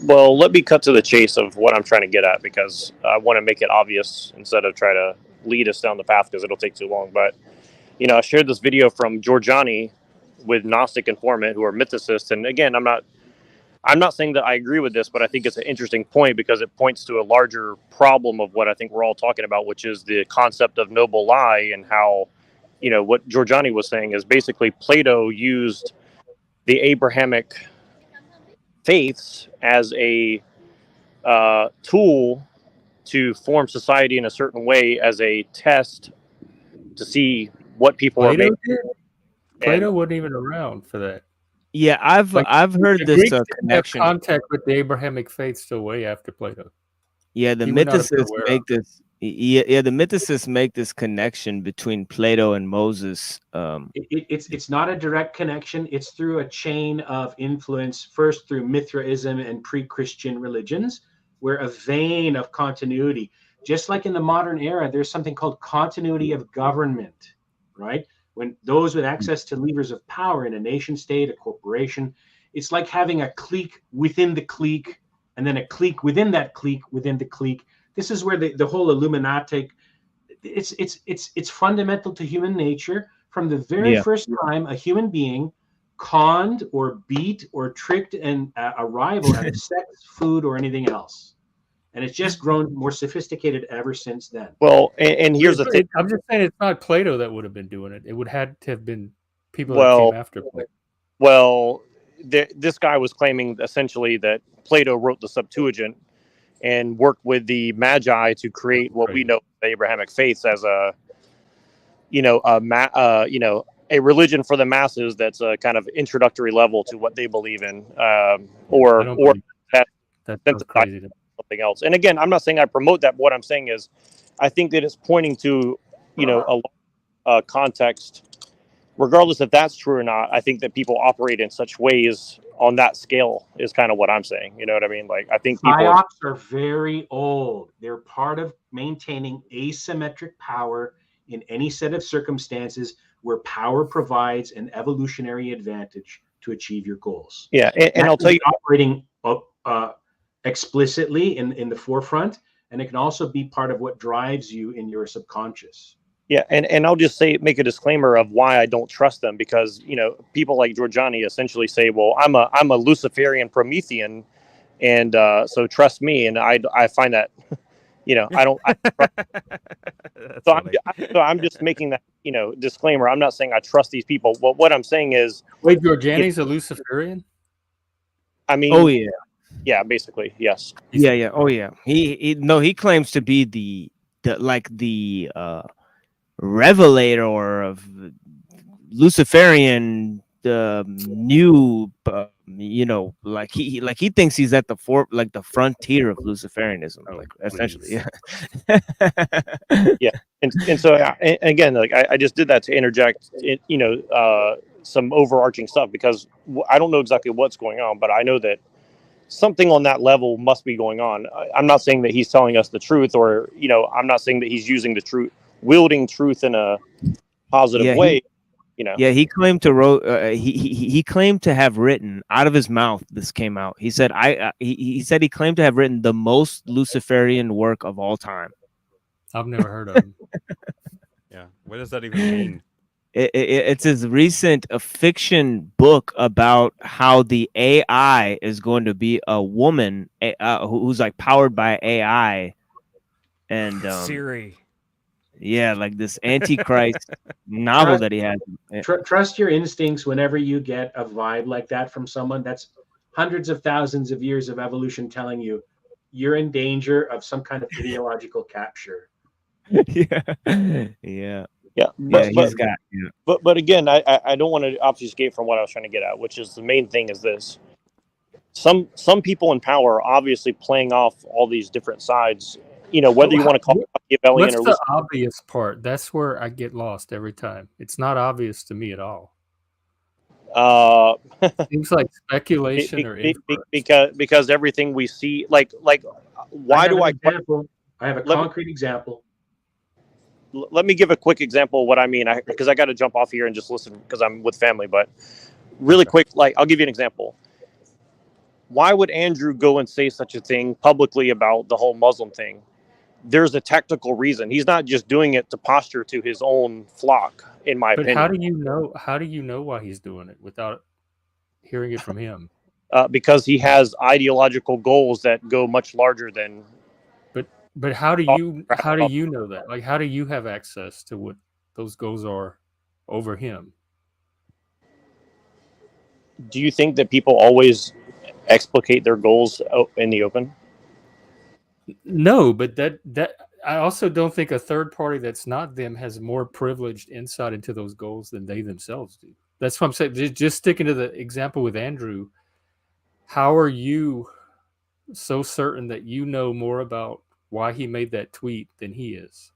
Well, let me cut to the chase of what I'm trying to get at, because I want to make it obvious instead of try to lead us down the path, because it'll take too long. But, I shared this video from Giorgiani with Gnostic Informant, who are mythicists. And again, I'm not saying that I agree with this, but I think it's an interesting point because it points to a larger problem of what I think we're all talking about, which is the concept of noble lie, and how, what Giorgiani was saying is basically Plato used the Abrahamic faiths as a tool to form society in a certain way as a test to see what people are making. Plato wasn't even around for that. Yeah, I've heard this connection. Contact with the Abrahamic faith still way after Plato. Yeah, the mythicists make this. Yeah, the mythicists make this connection between Plato and Moses. It's not a direct connection. It's through a chain of influence. First through Mithraism and pre-Christian religions, where a vein of continuity, just like in the modern era, there's something called continuity of government, right? When those with access to levers of power in a nation state, a corporation, it's like having a clique within the clique, and then a clique within that clique within the clique. This is where the whole Illuminati, it's fundamental to human nature. From the very first time a human being conned or beat or tricked a rival out of sex, food, or anything else. And it's just grown more sophisticated ever since then. Well, and here's the thing. I'm just saying it's not Plato that would have been doing it. It would have to have been people that came after Plato. Well, this guy was claiming essentially that Plato wrote the Septuagint and worked with the Magi to create what we know the Abrahamic faiths as a a religion for the masses that's a kind of introductory level to what they believe in, or that's crazy. Something else. And again, I'm not saying I promote that. But what I'm saying is, I think that it's pointing to, a context. Regardless if that's true or not, I think that people operate in such ways on that scale is kind of what I'm saying. You know what I mean? Like, I think people psyops are very old. They're part of maintaining asymmetric power in any set of circumstances where power provides an evolutionary advantage to achieve your goals. Yeah, and I'll tell you, operating explicitly in the forefront, and it can also be part of what drives you in your subconscious. Yeah, and I'll just make a disclaimer of why I don't trust them, because people like Giorgiani essentially say, well, I'm a Luciferian Promethean, and so trust me, and I find that I don't. I'm just making that disclaimer. I'm not saying I trust these people. Well, what I'm saying is, wait, Giorgiani's a Luciferian? I mean, yeah, basically, yes. Yeah. Oh yeah. He claims to be the revelator of Luciferian, new, like he thinks he's at the frontier of Luciferianism, essentially. Yeah, and so and again, like I just did that to interject, some overarching stuff, because I don't know exactly what's going on, but I know that something on that level must be going on. I'm not saying that he's telling us the truth, or I'm not saying that he's using the truth, wielding truth in a positive way. Yeah, he claimed to he claimed to have written out of his mouth. This came out. He said he said he claimed to have written the most Luciferian work of all time. I've never heard of him. Yeah, what does that even mean? It's his recent fiction book about how the AI is going to be a woman who's like powered by AI, and Siri. Yeah, like this Antichrist novel that he has. Trust your instincts whenever you get a vibe like that from someone. That's hundreds of thousands of years of evolution telling you you're in danger of some kind of ideological capture. Yeah. But again, I don't want to obfuscate from what I was trying to get at, which is the main thing is this. Some people in power are obviously playing off all these different sides. Whether you want to call it Machiavellian or what's the obvious part? That's where I get lost every time. It's not obvious to me at all. Seems like speculation or because everything we see, like why do I? I have a concrete example. Let me give a quick example of what I mean, because I got to jump off here and just listen because I'm with family. But really quick, I'll give you an example. Why would Andrew go and say such a thing publicly about the whole Muslim thing? There's a technical reason. He's not just doing it to posture to his own flock, in my opinion. How do you know why he's doing it without hearing it from him? Because he has ideological goals that go much larger than. But how do you know that? Like, how do you have access to what those goals are over him? Do you think that people always explicate their goals in the open? No, but that I also don't think a third party that's not them has more privileged insight into those goals than they themselves do. That's what I'm saying. Just sticking to the example with Andrew, how are you so certain that you know more about why he made that tweet than he is?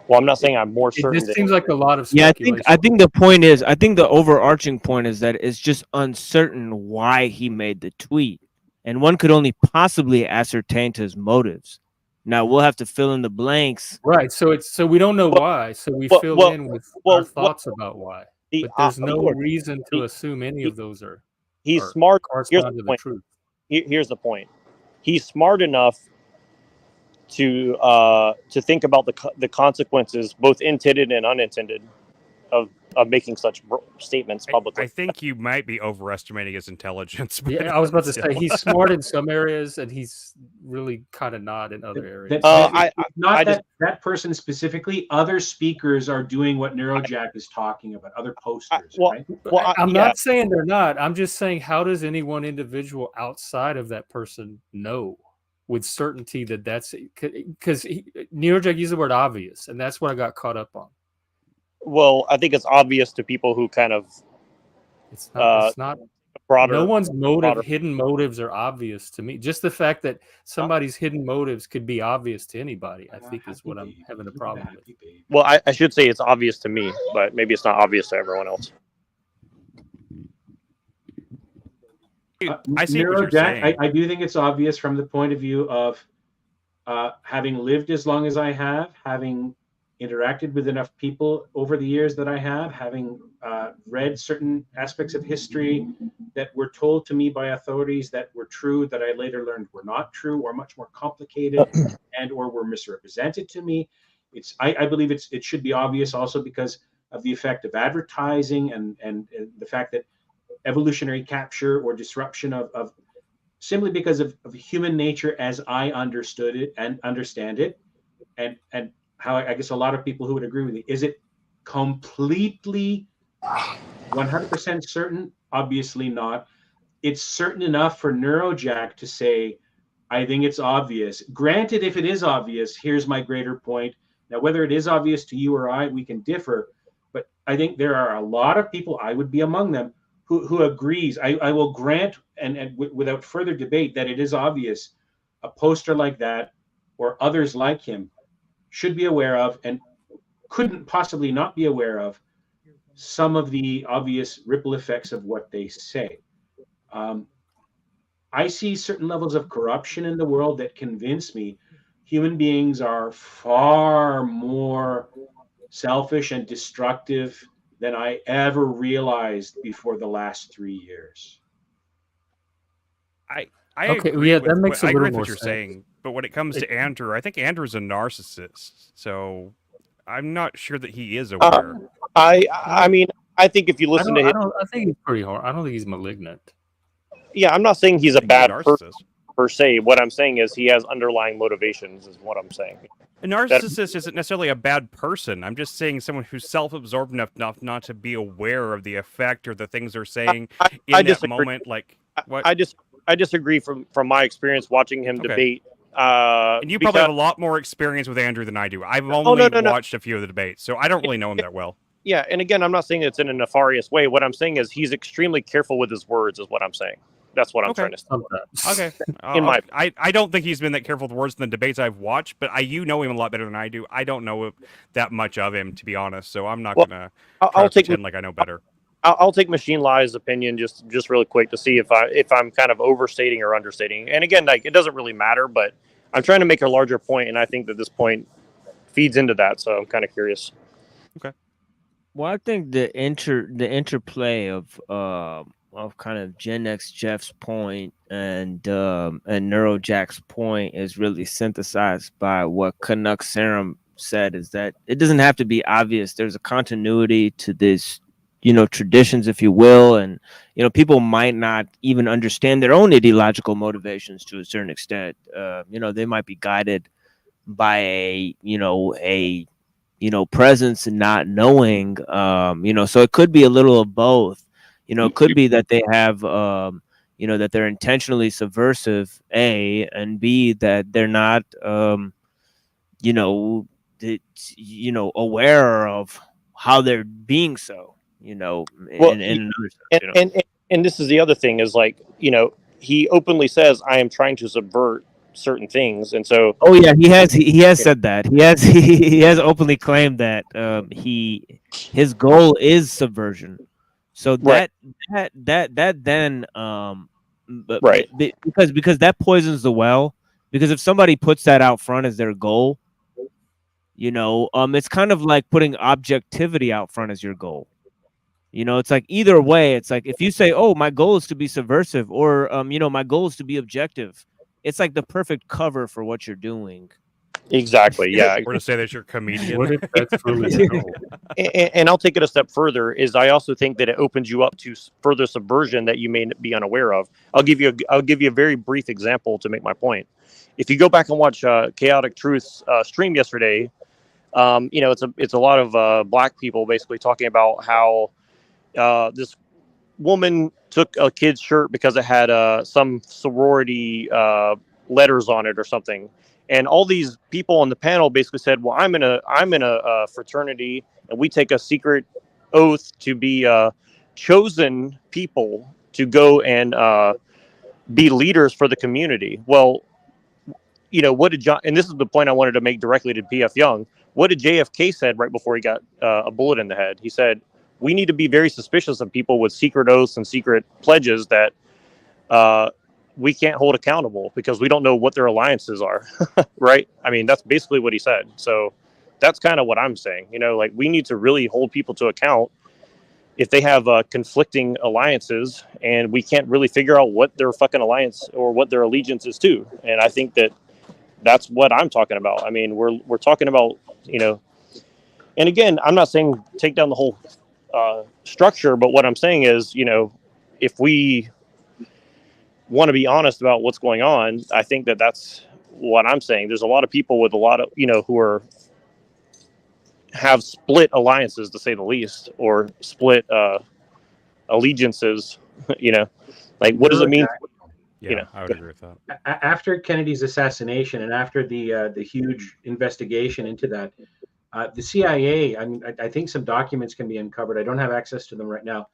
Well, I'm not saying I'm more certain. It just seems like a lot of speculation. I think the point is, I think the overarching point is that it's just uncertain why he made the tweet, and one could only possibly ascertain his motives. Now we'll have to fill in the blanks. Right. So we don't know why. So we fill in with our thoughts about why. But there's no reason to assume any of those are. He's smart. Here's the truth. Here's the point. He's smart enough to think about the consequences, both intended and unintended, of making such statements publicly. I think you might be overestimating his intelligence. Yeah, I was about to say he's smart in some areas and he's really kind of not in other areas. That person specifically. Other speakers are doing what NeuroJack is talking about. Other posters. Right? I'm not saying they're not. I'm just saying, how does any one individual outside of that person know? with certainty that that's because NeuroJack used the word obvious, and that's what I got caught up on. Well, I think it's obvious to people who kind of It's not broader. No one's hidden motives are obvious to me. Just the fact that somebody's hidden motives could be obvious to anybody, I think, is what I'm having a problem with. Well, I should say it's obvious to me, but maybe it's not obvious to everyone else. I see what you're saying. I do think it's obvious from the point of view of having lived as long as I have, having interacted with enough people over the years that I have, having read certain aspects of history that were told to me by authorities that were true, that I later learned were not true, or much more complicated, and or were misrepresented to me. I believe it should be obvious also because of the effect of advertising and the fact that evolutionary capture or disruption of simply because of human nature as I understood it and understand it, and how I guess a lot of people who would agree with me. Is it completely 100% certain? Obviously not. It's certain enough for NeuroJack to say, I think it's obvious. Granted, if it is obvious, here's my greater point. Now, whether it is obvious to you or I, we can differ, but I think there are a lot of people, I would be among them, who agrees. I will grant, and without further debate, that it is obvious. A poster like that, or others like him, should be aware of, and couldn't possibly not be aware of, some of the obvious ripple effects of what they say. I see certain levels of corruption in the world that convince me human beings are far more selfish and destructive than I ever realized before the last 3 years. I Okay, agree yeah, with, that makes a I agree little with more what you're sense. saying, but when it comes to Andrew, I think Andrew's a narcissist, so I'm not sure that he is aware. I mean, I think if you listen to him, I think he's pretty hard. I don't think he's malignant. yeah, I'm not saying he's a bad person narcissist per se. What I'm saying is he has underlying motivations, is what I'm saying. A narcissist isn't necessarily a bad person. I'm just saying someone who's self-absorbed enough not to be aware of the effect or the things they're saying in that moment. Like, what? I disagree from my experience watching him debate. And you probably have a lot more experience with Andrew than I do. I've only watched a few of the debates, so I don't really know him that well. Yeah, and again, I'm not saying it's in a nefarious way. What I'm saying is he's extremely careful with his words, is what I'm saying. That's what I'm trying to say. Okay. I don't think he's been that careful with words in the debates I've watched, but you know him a lot better than I do. I don't know that much of him, to be honest, so I'm not gonna pretend like I know better. I'll take Machine Lie's opinion just really quick to see if I'm kind of overstating or understating. And again, like, it doesn't really matter, but I'm trying to make a larger point, and I think that this point feeds into that. So I'm kind of curious. Okay. Well, I think the interplay of kind of Gen X Jeff's point and NeuroJack's point is really synthesized by what Canucksaram said, is that it doesn't have to be obvious. There's a continuity to this, traditions, if you will, and people might not even understand their own ideological motivations to a certain extent. They might be guided by a presence and not knowing. So it could be a little of both. It could be that they have that they're intentionally subversive, A, and B, that they're not aware of how they're being so. And this is the other thing, is like, he openly says, I am trying to subvert certain things, and so he has said that. He has openly claimed that his goal is subversion. So right. that then right, because that poisons the well, because if somebody puts that out front as their goal, it's kind of like putting objectivity out front as your goal. It's like either way. It's like if you say, "Oh, my goal is to be subversive," or my goal is to be objective, it's like the perfect cover for what you're doing. Exactly. Yeah. Or to say that you're a comedian. What if that's really and I'll take it a step further. Is I also think that it opens you up to further subversion that you may be unaware of. I'll give you a very brief example to make my point. If you go back and watch Chaotic Truth's stream yesterday, it's a lot of black people basically talking about how this woman took a kid's shirt because it had some sorority letters on it or something. And all these people on the panel basically said, well, I'm in a fraternity, and we take a secret oath to be chosen people to go and be leaders for the community. Well, what did John, and this is the point I wanted to make directly to PF Young, what did JFK said right before he got a bullet in the head? He said, we need to be very suspicious of people with secret oaths and secret pledges that we can't hold accountable because we don't know what their alliances are, right? I mean, that's basically what he said. So that's kind of what I'm saying. Like, we need to really hold people to account if they have conflicting alliances, and we can't really figure out what their fucking alliance or what their allegiance is to. And I think that's what I'm talking about. I mean, we're talking about, and again, I'm not saying take down the whole structure, but what I'm saying is, if we want to be honest about what's going on, I think that's what I'm saying. There's a lot of people with a lot of, who have split alliances, to say the least, or split allegiances. Like, what does it mean? Yeah, I would agree with that. After Kennedy's assassination and after the huge investigation into that, the CIA, I think some documents can be uncovered. I don't have access to them right now.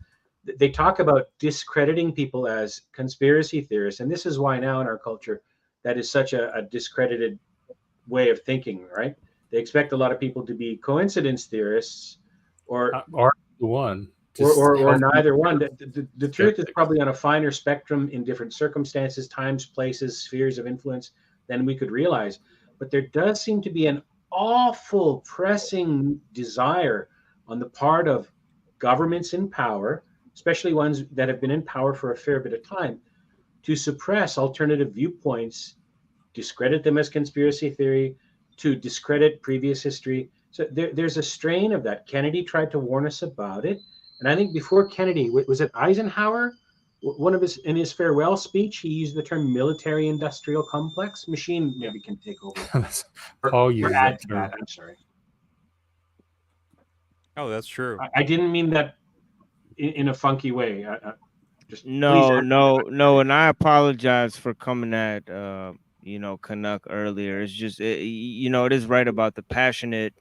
They talk about discrediting people as conspiracy theorists. And this is why now in our culture, that is such a discredited way of thinking, right? They expect a lot of people to be coincidence theorists or one. Or neither one. The truth is probably on a finer spectrum in different circumstances, times, places, spheres of influence than we could realize. But there does seem to be an awful pressing desire on the part of governments in power, especially ones that have been in power for a fair bit of time, to suppress alternative viewpoints, discredit them as conspiracy theory, to discredit previous history. So there's a strain of that. Kennedy tried to warn us about it. And I think before Kennedy, was it Eisenhower? In his farewell speech, he used the term military-industrial complex. Machine maybe can take over. Paul used that term. I'm sorry. Oh, that's true. I didn't mean that in a funky way. No, and I apologize for coming at Canuck earlier. It's just it is right about the passionate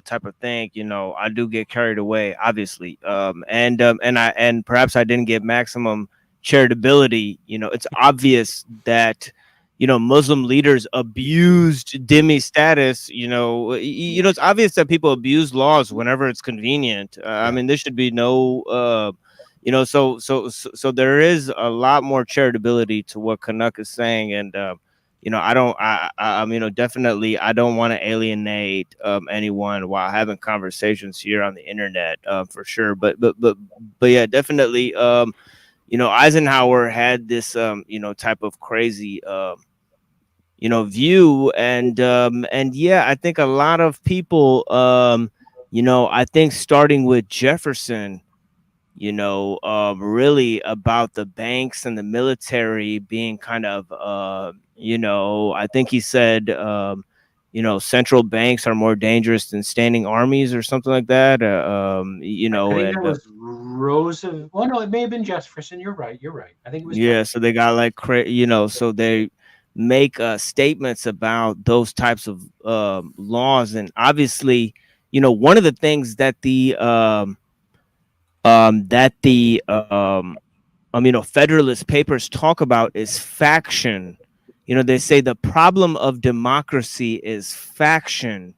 type of thing. I do get carried away, obviously, and perhaps I didn't get maximum charitability. It's obvious that Muslim leaders abused dhimmi status. It's obvious that people abuse laws whenever it's convenient. I mean, there should be no so there is a lot more charitability to what Canuck is saying, and definitely I don't want to alienate anyone while having conversations here on the internet, for sure. But yeah, definitely. Eisenhower had this type of crazy view, and yeah, I think a lot of people I think starting with Jefferson, really about the banks and the military being kind of, I think he said, central banks are more dangerous than standing armies or something like that. I think that was Roosevelt. Oh no, it may have been Jefferson. You're right. I think it was. Yeah. So they got like, so they make statements about those types of laws, and obviously, one of the things that the Federalist Papers talk about is faction. They say the problem of democracy is faction,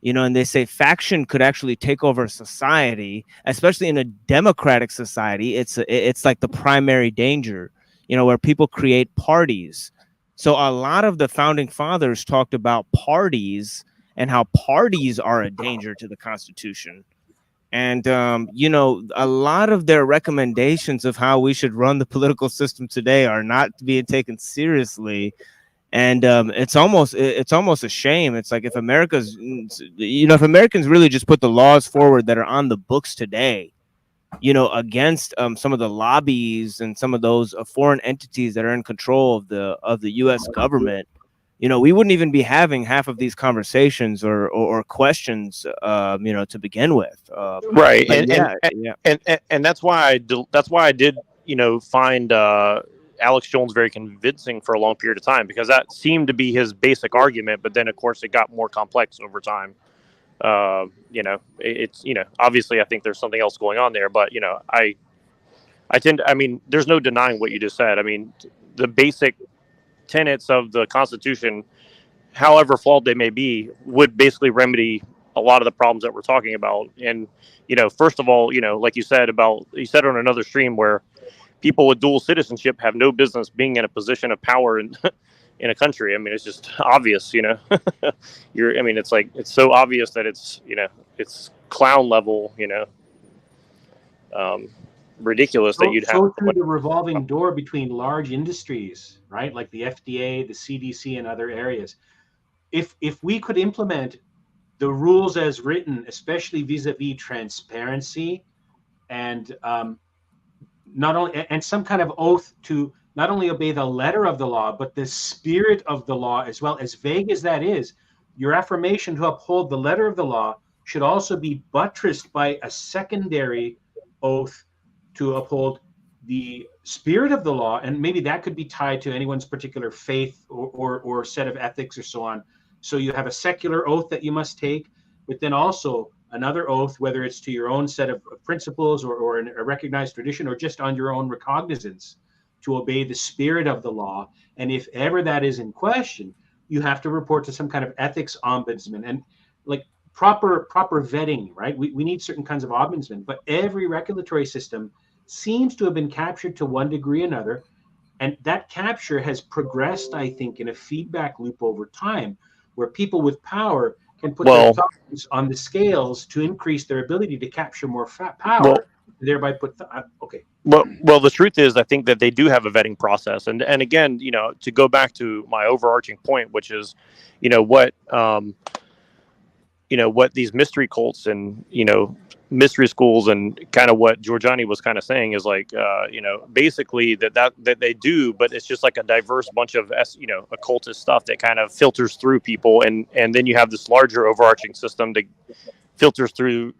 and they say faction could actually take over society, especially in a democratic society. It's like the primary danger, where people create parties. So a lot of the founding fathers talked about parties and how parties are a danger to the Constitution. And, a lot of their recommendations of how we should run the political system today are not being taken seriously. And it's almost a shame. It's like if Americans really just put the laws forward that are on the books today, against some of the lobbies and some of those foreign entities that are in control of the U.S. government, we wouldn't even be having half of these conversations or questions, to begin with. Right. And that's why I did, find Alex Jones very convincing for a long period of time, because that seemed to be his basic argument. But then, of course, it got more complex over time. It's obviously I think there's something else going on there, but I mean, there's no denying what you just said. I mean, the basic tenets of the Constitution, however flawed they may be, would basically remedy a lot of the problems that we're talking about. And first of all, like you said on another stream, where people with dual citizenship have no business being in a position of power in in a country. I mean, it's just obvious, it's so obvious that it's clown level, ridiculous that you'd have through the revolving door between large industries, right? Like the FDA, the CDC, and other areas. If we could implement the rules as written, especially vis-a-vis transparency and not only and some kind of oath to not only obey the letter of the law, but the spirit of the law as well, as vague as that is, your affirmation to uphold the letter of the law should also be buttressed by a secondary oath to uphold the spirit of the law. And maybe that could be tied to anyone's particular faith or set of ethics or so on. So you have a secular oath that you must take, but then also another oath, whether it's to your own set of principles or a recognized tradition, or just on your own recognizance to obey the spirit of the law. And if ever that is in question, you have to report to some kind of ethics ombudsman and like proper vetting, right? We need certain kinds of ombudsmen, but every regulatory system seems to have been captured to one degree or another. And that capture has progressed, I think, in a feedback loop over time, where people with power can put their thumbs on the scales to increase their ability to capture more power, thereby put okay. Well, the truth is, I think that they do have a vetting process, and again, to go back to my overarching point, which is, what these mystery cults and mystery schools and kind of what Giorgiani was kind of saying is like, basically that they do, but it's just like a diverse bunch of occultist stuff that kind of filters through people, and then you have this larger overarching system that filters through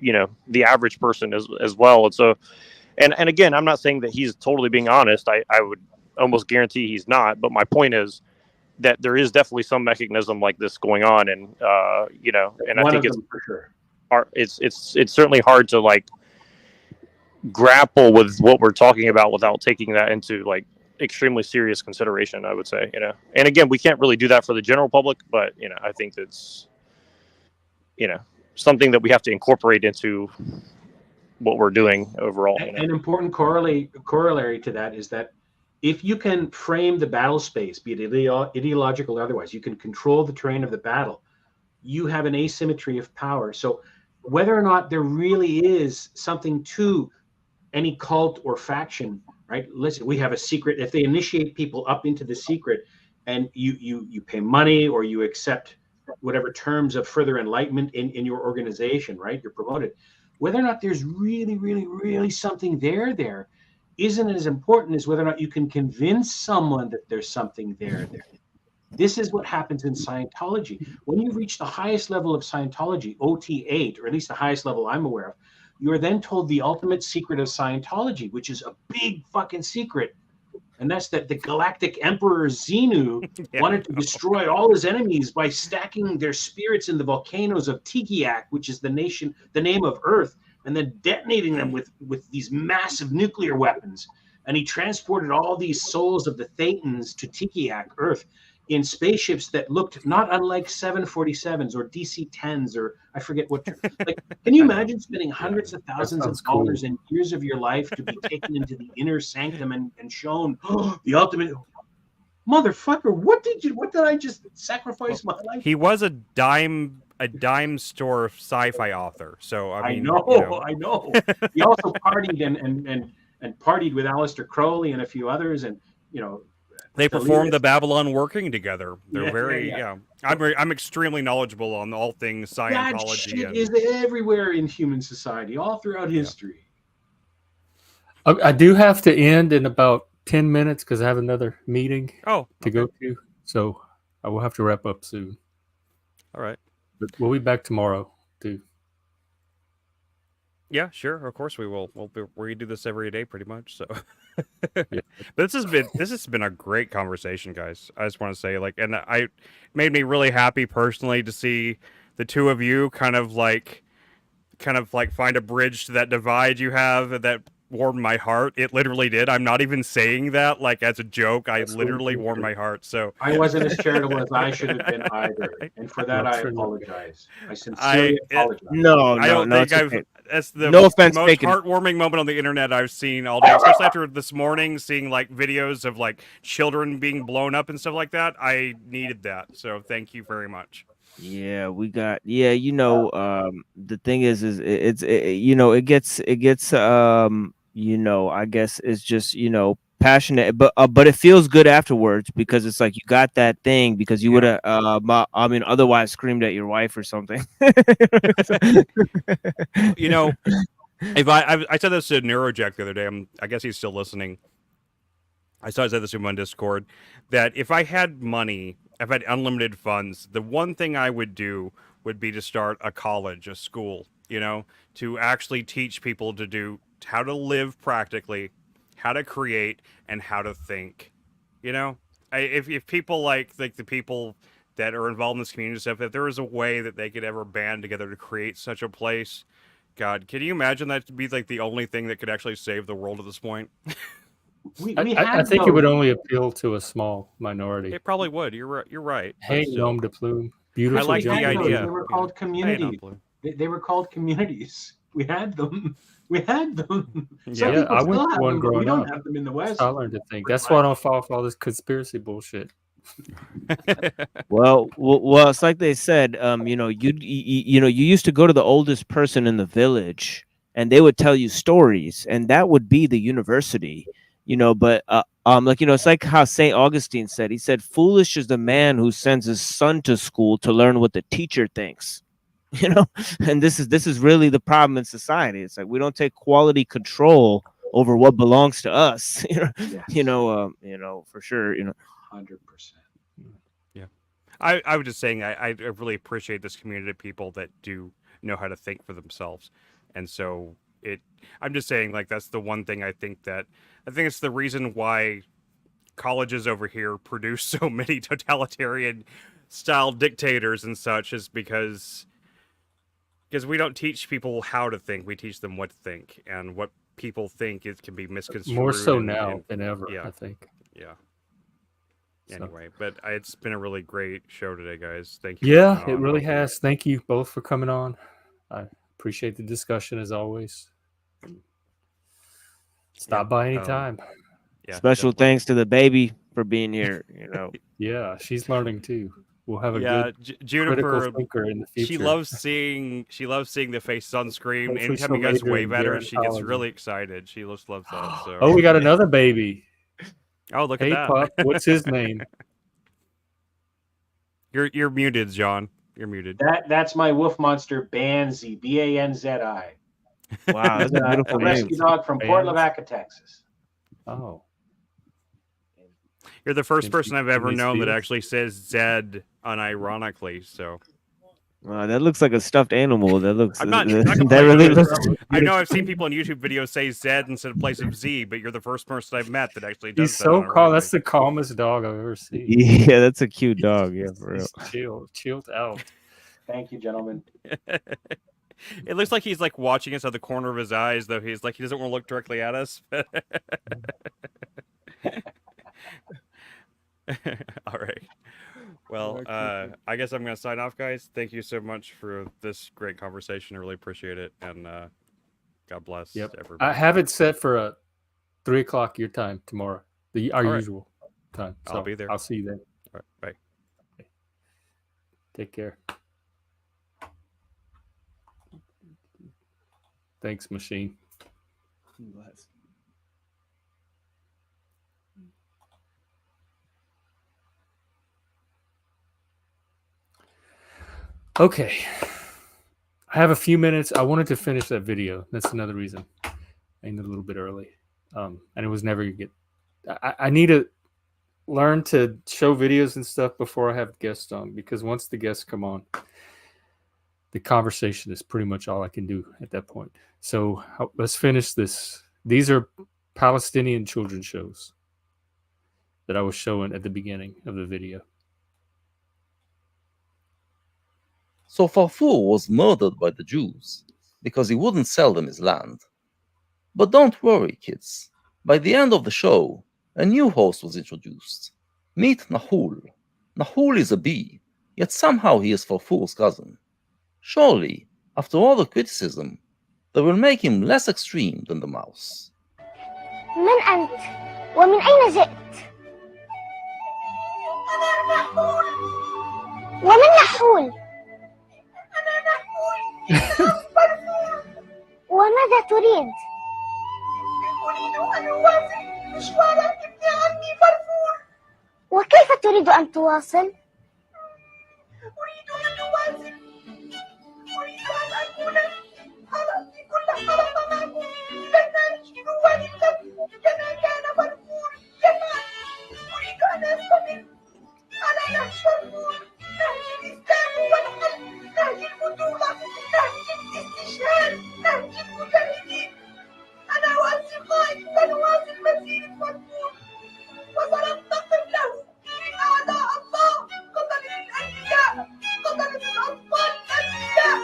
the average person as well. And so, and again, I'm not saying that he's totally being honest. I would almost guarantee he's not. But my point is that there is definitely some mechanism like this going on, and and I think it's for sure. It's certainly hard to like grapple with what we're talking about without taking that into like extremely serious consideration, I would say. And again, we can't really do that for the general public, but I think that's something that we have to incorporate into what we're doing overall. An important corollary to that is that if you can frame the battle space, be it ideological or otherwise, you can control the terrain of the battle, you have an asymmetry of power. So whether or not there really is something to any cult or faction, right? Listen, we have a secret. If they initiate people up into the secret and you pay money or you accept whatever terms of further enlightenment in your organization, right? You're promoted. Whether or not there's really something there isn't as important as whether or not you can convince someone that there's something there. This is what happens in Scientology. When you reach the highest level of Scientology, OT8, or at least the highest level I'm aware of, you are then told the ultimate secret of Scientology, which is a big fucking secret. And that's that the Galactic Emperor Xenu wanted to destroy all his enemies by stacking their spirits in the volcanoes of Tikiak, which is the name of Earth, and then detonating them with these massive nuclear weapons. And he transported all these souls of the Thetans to Tikiak, Earth, in spaceships that looked not unlike 747s or DC-10s, or I forget what. Like, can you imagine spending hundreds of thousands of dollars and years of your life to be taken into the inner sanctum and shown the ultimate? Motherfucker, what did I just sacrifice my life? He was a dime store sci-fi author, so I mean, I know. He also partied and partied with Aleister Crowley and a few others, and they performed the Babylon Working together. They're I'm extremely knowledgeable on all things Scientology. That shit is everywhere in human society, all throughout history. I do have to end in about 10 minutes because I have another meeting to go to. So I will have to wrap up soon. All right. But we'll be back tomorrow too. Yeah, sure. Of course we will. We do this every day pretty much. So This has been a great conversation, guys. I just want to say, like, and I made me really happy personally to see the two of you kind of like find a bridge to that divide you have that warmed my heart. It literally did. I'm not even saying that like as a joke. I literally warmed my heart. So I wasn't as charitable as I should have been either, and for that I apologize. I sincerely apologize. I don't think I've. That's the no offense most taken. heartwarming moment on the internet I've seen all day, especially after this morning seeing like videos of like children being blown up and stuff like that. I needed that. So thank you very much. Yeah, we got you know, the thing is it's you know, it gets you know, I guess it's just, you know, passionate, but it feels good afterwards because it's like you got that thing because you would have I mean otherwise screamed at your wife or something. You know, if I said this to NeuroJack the other day, I guess he's still listening. I said this to him on Discord, that if I had money, if I had unlimited funds, the one thing I would do would be to start a college, a school, you know, to actually teach people to do how to live practically, how to create, and how to think. You know, if people like the people that are involved in this community stuff, if there was a way that they could ever band together to create such a place, God, can you imagine that to be like the only thing that could actually save the world at this point? I think it would only appeal to a small minority. It probably would. You're right. You're right. Hey, Nom de Plume. Beautiful. I like the idea. They were called communities. They were called communities. We had them. We had them. Yeah, I went to one growing up. We don't have them in the West. I learned to think. That's why I don't fall for all this conspiracy bullshit. well, it's like they said. You know, you used to go to the oldest person in the village, and they would tell you stories, and that would be the university. You know, but like, you know, it's like how St. Augustine said. He said, "Foolish is the man who sends his son to school to learn what the teacher thinks." You know, and this is really the problem in society. It's like we don't take quality control over what belongs to us. You know, for sure. You know, 100%. Yeah, I was just saying I really appreciate this community of people that do know how to think for themselves, and so I'm just saying, like, that's the one thing I think it's the reason why colleges over here produce so many totalitarian style dictators and such, is because we don't teach people how to think. We teach them what to think, and what people think can be misconstrued. More so now than ever, yeah, I think. Yeah. Anyway, but it's been a really great show today, guys. Thank you. Yeah, it really has. Thank you both for coming on. I appreciate the discussion as always. Stop by anytime. Yeah, special thanks to the baby for being here. You know. Yeah, she's learning too. We'll have a good Juniper thinker in the future. She loves seeing the faces on screen. Hopefully anytime you guys wave at her, she gets gerontology. really excited. She loves that. So. Oh, we got another baby. Oh, look hey, at that. Pup, what's his name? You're muted, John. You're muted. That's my wolf monster, Banzi, Banzi. Wow, that's a beautiful name. Rescue dog from Port Lavaca, Texas. Oh. You're the first person I've ever known that actually says Zed unironically. So. That looks like a stuffed animal. That looks. I'm not. That really looks. I know I've seen people on YouTube videos say Zed instead of place of Z, but you're the first person I've met that actually does. He's so calm. That's the calmest dog I've ever seen. Yeah, that's a cute dog. Yeah, for real. Chilled out. Thank you, gentlemen. It looks like he's like watching us out the corner of his eyes, though. He's like he doesn't want to look directly at us. All right. Well, I guess I'm going to sign off, guys. Thank you so much for this great conversation. I really appreciate it. And God bless everybody. I have it set for 3 o'clock your time tomorrow, our usual time. So I'll be there. I'll see you then. All right. Bye. Take care. Thanks, machine. Bless. Okay. I have a few minutes. I wanted to finish that video. That's another reason. I ended a little bit early. And it was never get. I need to learn to show videos and stuff before I have guests on, because once the guests come on, the conversation is pretty much all I can do at that point. So let's finish this. These are Palestinian children's shows that I was showing at the beginning of the video. So Farfur was murdered by the Jews because he wouldn't sell them his land. But don't worry, kids. By the end of the show, a new host was introduced. Meet Nahul. Nahul is a bee, yet somehow he is Farfur's cousin. Surely, after all the criticism, that will make him less extreme than the mouse. من أنت؟ ومن أين جئت؟ أنا نحول. ومن نحول؟ أنا نحول. فرفور. وماذا تريد؟ أريد أن أواصل مشوار ابن عمي فرفور. وكيف تريد أن تواصل؟ أريد أن أواصل. أريد أن أكون حلقتي كل حلقة معكم كالناشر والكتب كما كان فرفور يفعل. أريد أن أستمر على نهج فرفور، نهج الإسلام والحل، نهج البطولة، نهج الاستشهاد، نهج المجاهدين. أنا وأصدقائي سنواصل مسيرة فرفور وسننتقم له من أعداء الله، قتل الأنبياء، قتل الأطفال الأنبياء،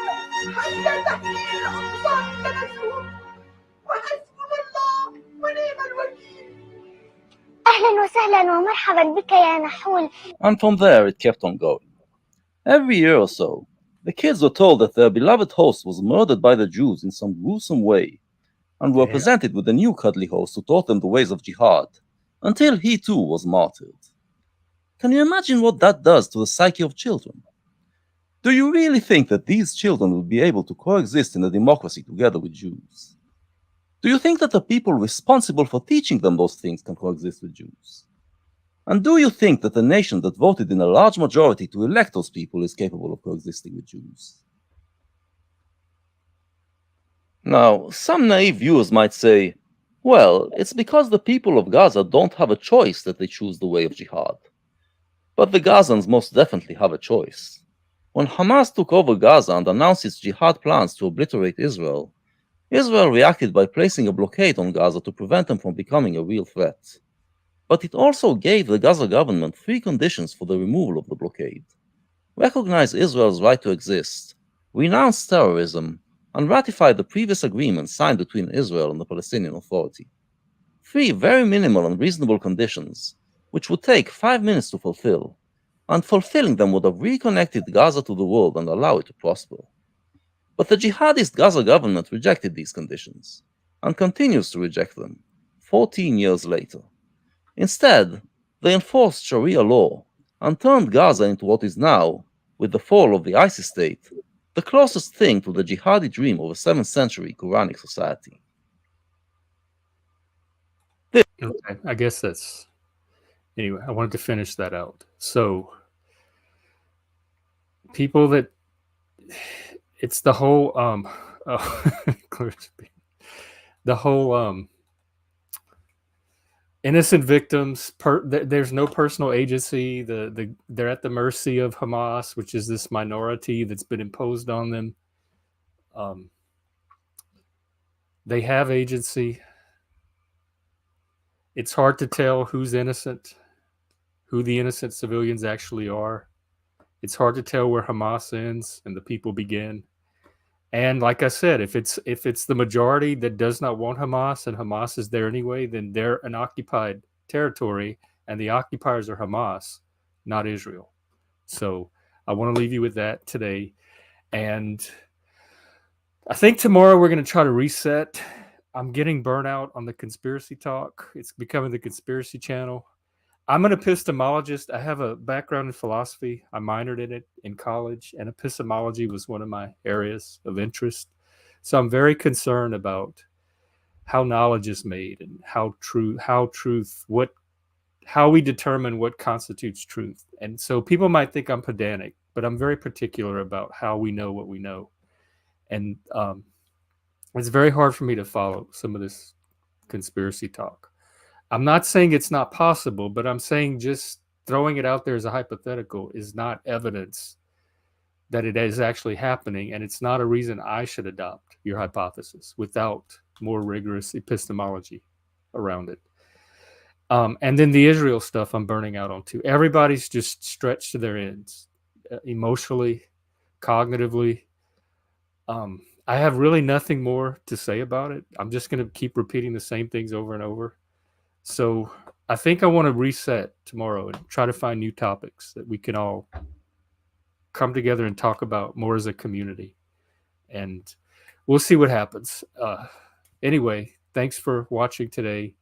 حتى تحرير الأقصى من تنزلهم. وحسبنا الله ونعم الوكيل. أهلا وسهلا ومرحبا بك يا نحول. And from there it kept on going. Every year or so, the kids were told that their beloved host was murdered by the Jews in some gruesome way, and were presented with a new cuddly host who taught them the ways of jihad, until he too was martyred. Can you imagine what that does to the psyche of children? Do you really think that these children will be able to coexist in a democracy together with Jews? Do you think that the people responsible for teaching them those things can coexist with Jews? And do you think that the nation that voted in a large majority to elect those people is capable of coexisting with Jews? Now, some naive viewers might say, well, it's because the people of Gaza don't have a choice that they choose the way of jihad. But the Gazans most definitely have a choice. When Hamas took over Gaza and announced its jihad plans to obliterate Israel, Israel reacted by placing a blockade on Gaza to prevent them from becoming a real threat. But it also gave the Gaza government 3 conditions for the removal of the blockade: recognize Israel's right to exist, renounce terrorism, and ratify the previous agreement signed between Israel and the Palestinian Authority. 3 very minimal and reasonable conditions, which would take 5 minutes to fulfill, and fulfilling them would have reconnected Gaza to the world and allow it to prosper. But the jihadist Gaza government rejected these conditions, and continues to reject them, 14 years later. Instead, they enforced Sharia law, and turned Gaza into what is now, with the fall of the ISIS state, the closest thing to the jihadi dream of a 7th century Quranic society. Okay, I guess that's... Anyway, I wanted to finish that out. So, people that... It's the whole... the whole... innocent victims, there's no personal agency. They're at the mercy of Hamas, which is this minority that's been imposed on them. They have agency. It's hard to tell who's innocent, who the innocent civilians actually are. It's hard to tell where Hamas ends and the people begin. And like I said, if it's the majority that does not want Hamas and Hamas is there anyway, then they're an occupied territory, and the occupiers are Hamas, not Israel. So I want to leave you with that today. And I think tomorrow we're going to try to reset. I'm getting burnout on the conspiracy talk. It's becoming the conspiracy channel. I'm an epistemologist. I have a background in philosophy. I minored in it in college, and epistemology was one of my areas of interest. So I'm very concerned about how knowledge is made and how we determine what constitutes truth. And so people might think I'm pedantic, but I'm very particular about how we know what we know. And it's very hard for me to follow some of this conspiracy talk. I'm not saying it's not possible, but I'm saying just throwing it out there as a hypothetical is not evidence that it is actually happening, and it's not a reason I should adopt your hypothesis without more rigorous epistemology. around it. And then the Israel stuff I'm burning out on too. Everybody's just stretched to their ends, emotionally, cognitively. I have really nothing more to say about it. I'm just going to keep repeating the same things over and over. So I think I want to reset tomorrow and try to find new topics that we can all come together and talk about more as a community. And we'll see what happens. Anyway, thanks for watching today.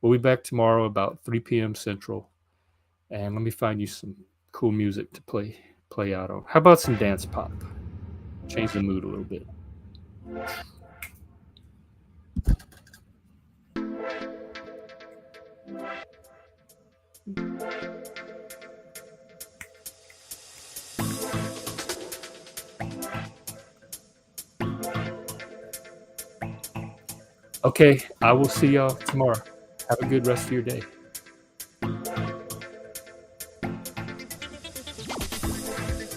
We'll be back tomorrow about 3 p.m. Central. And let me find you some cool music to play out on. How about some dance pop? Change the mood a little bit. Okay, I will see y'all tomorrow. Have a good rest of your day.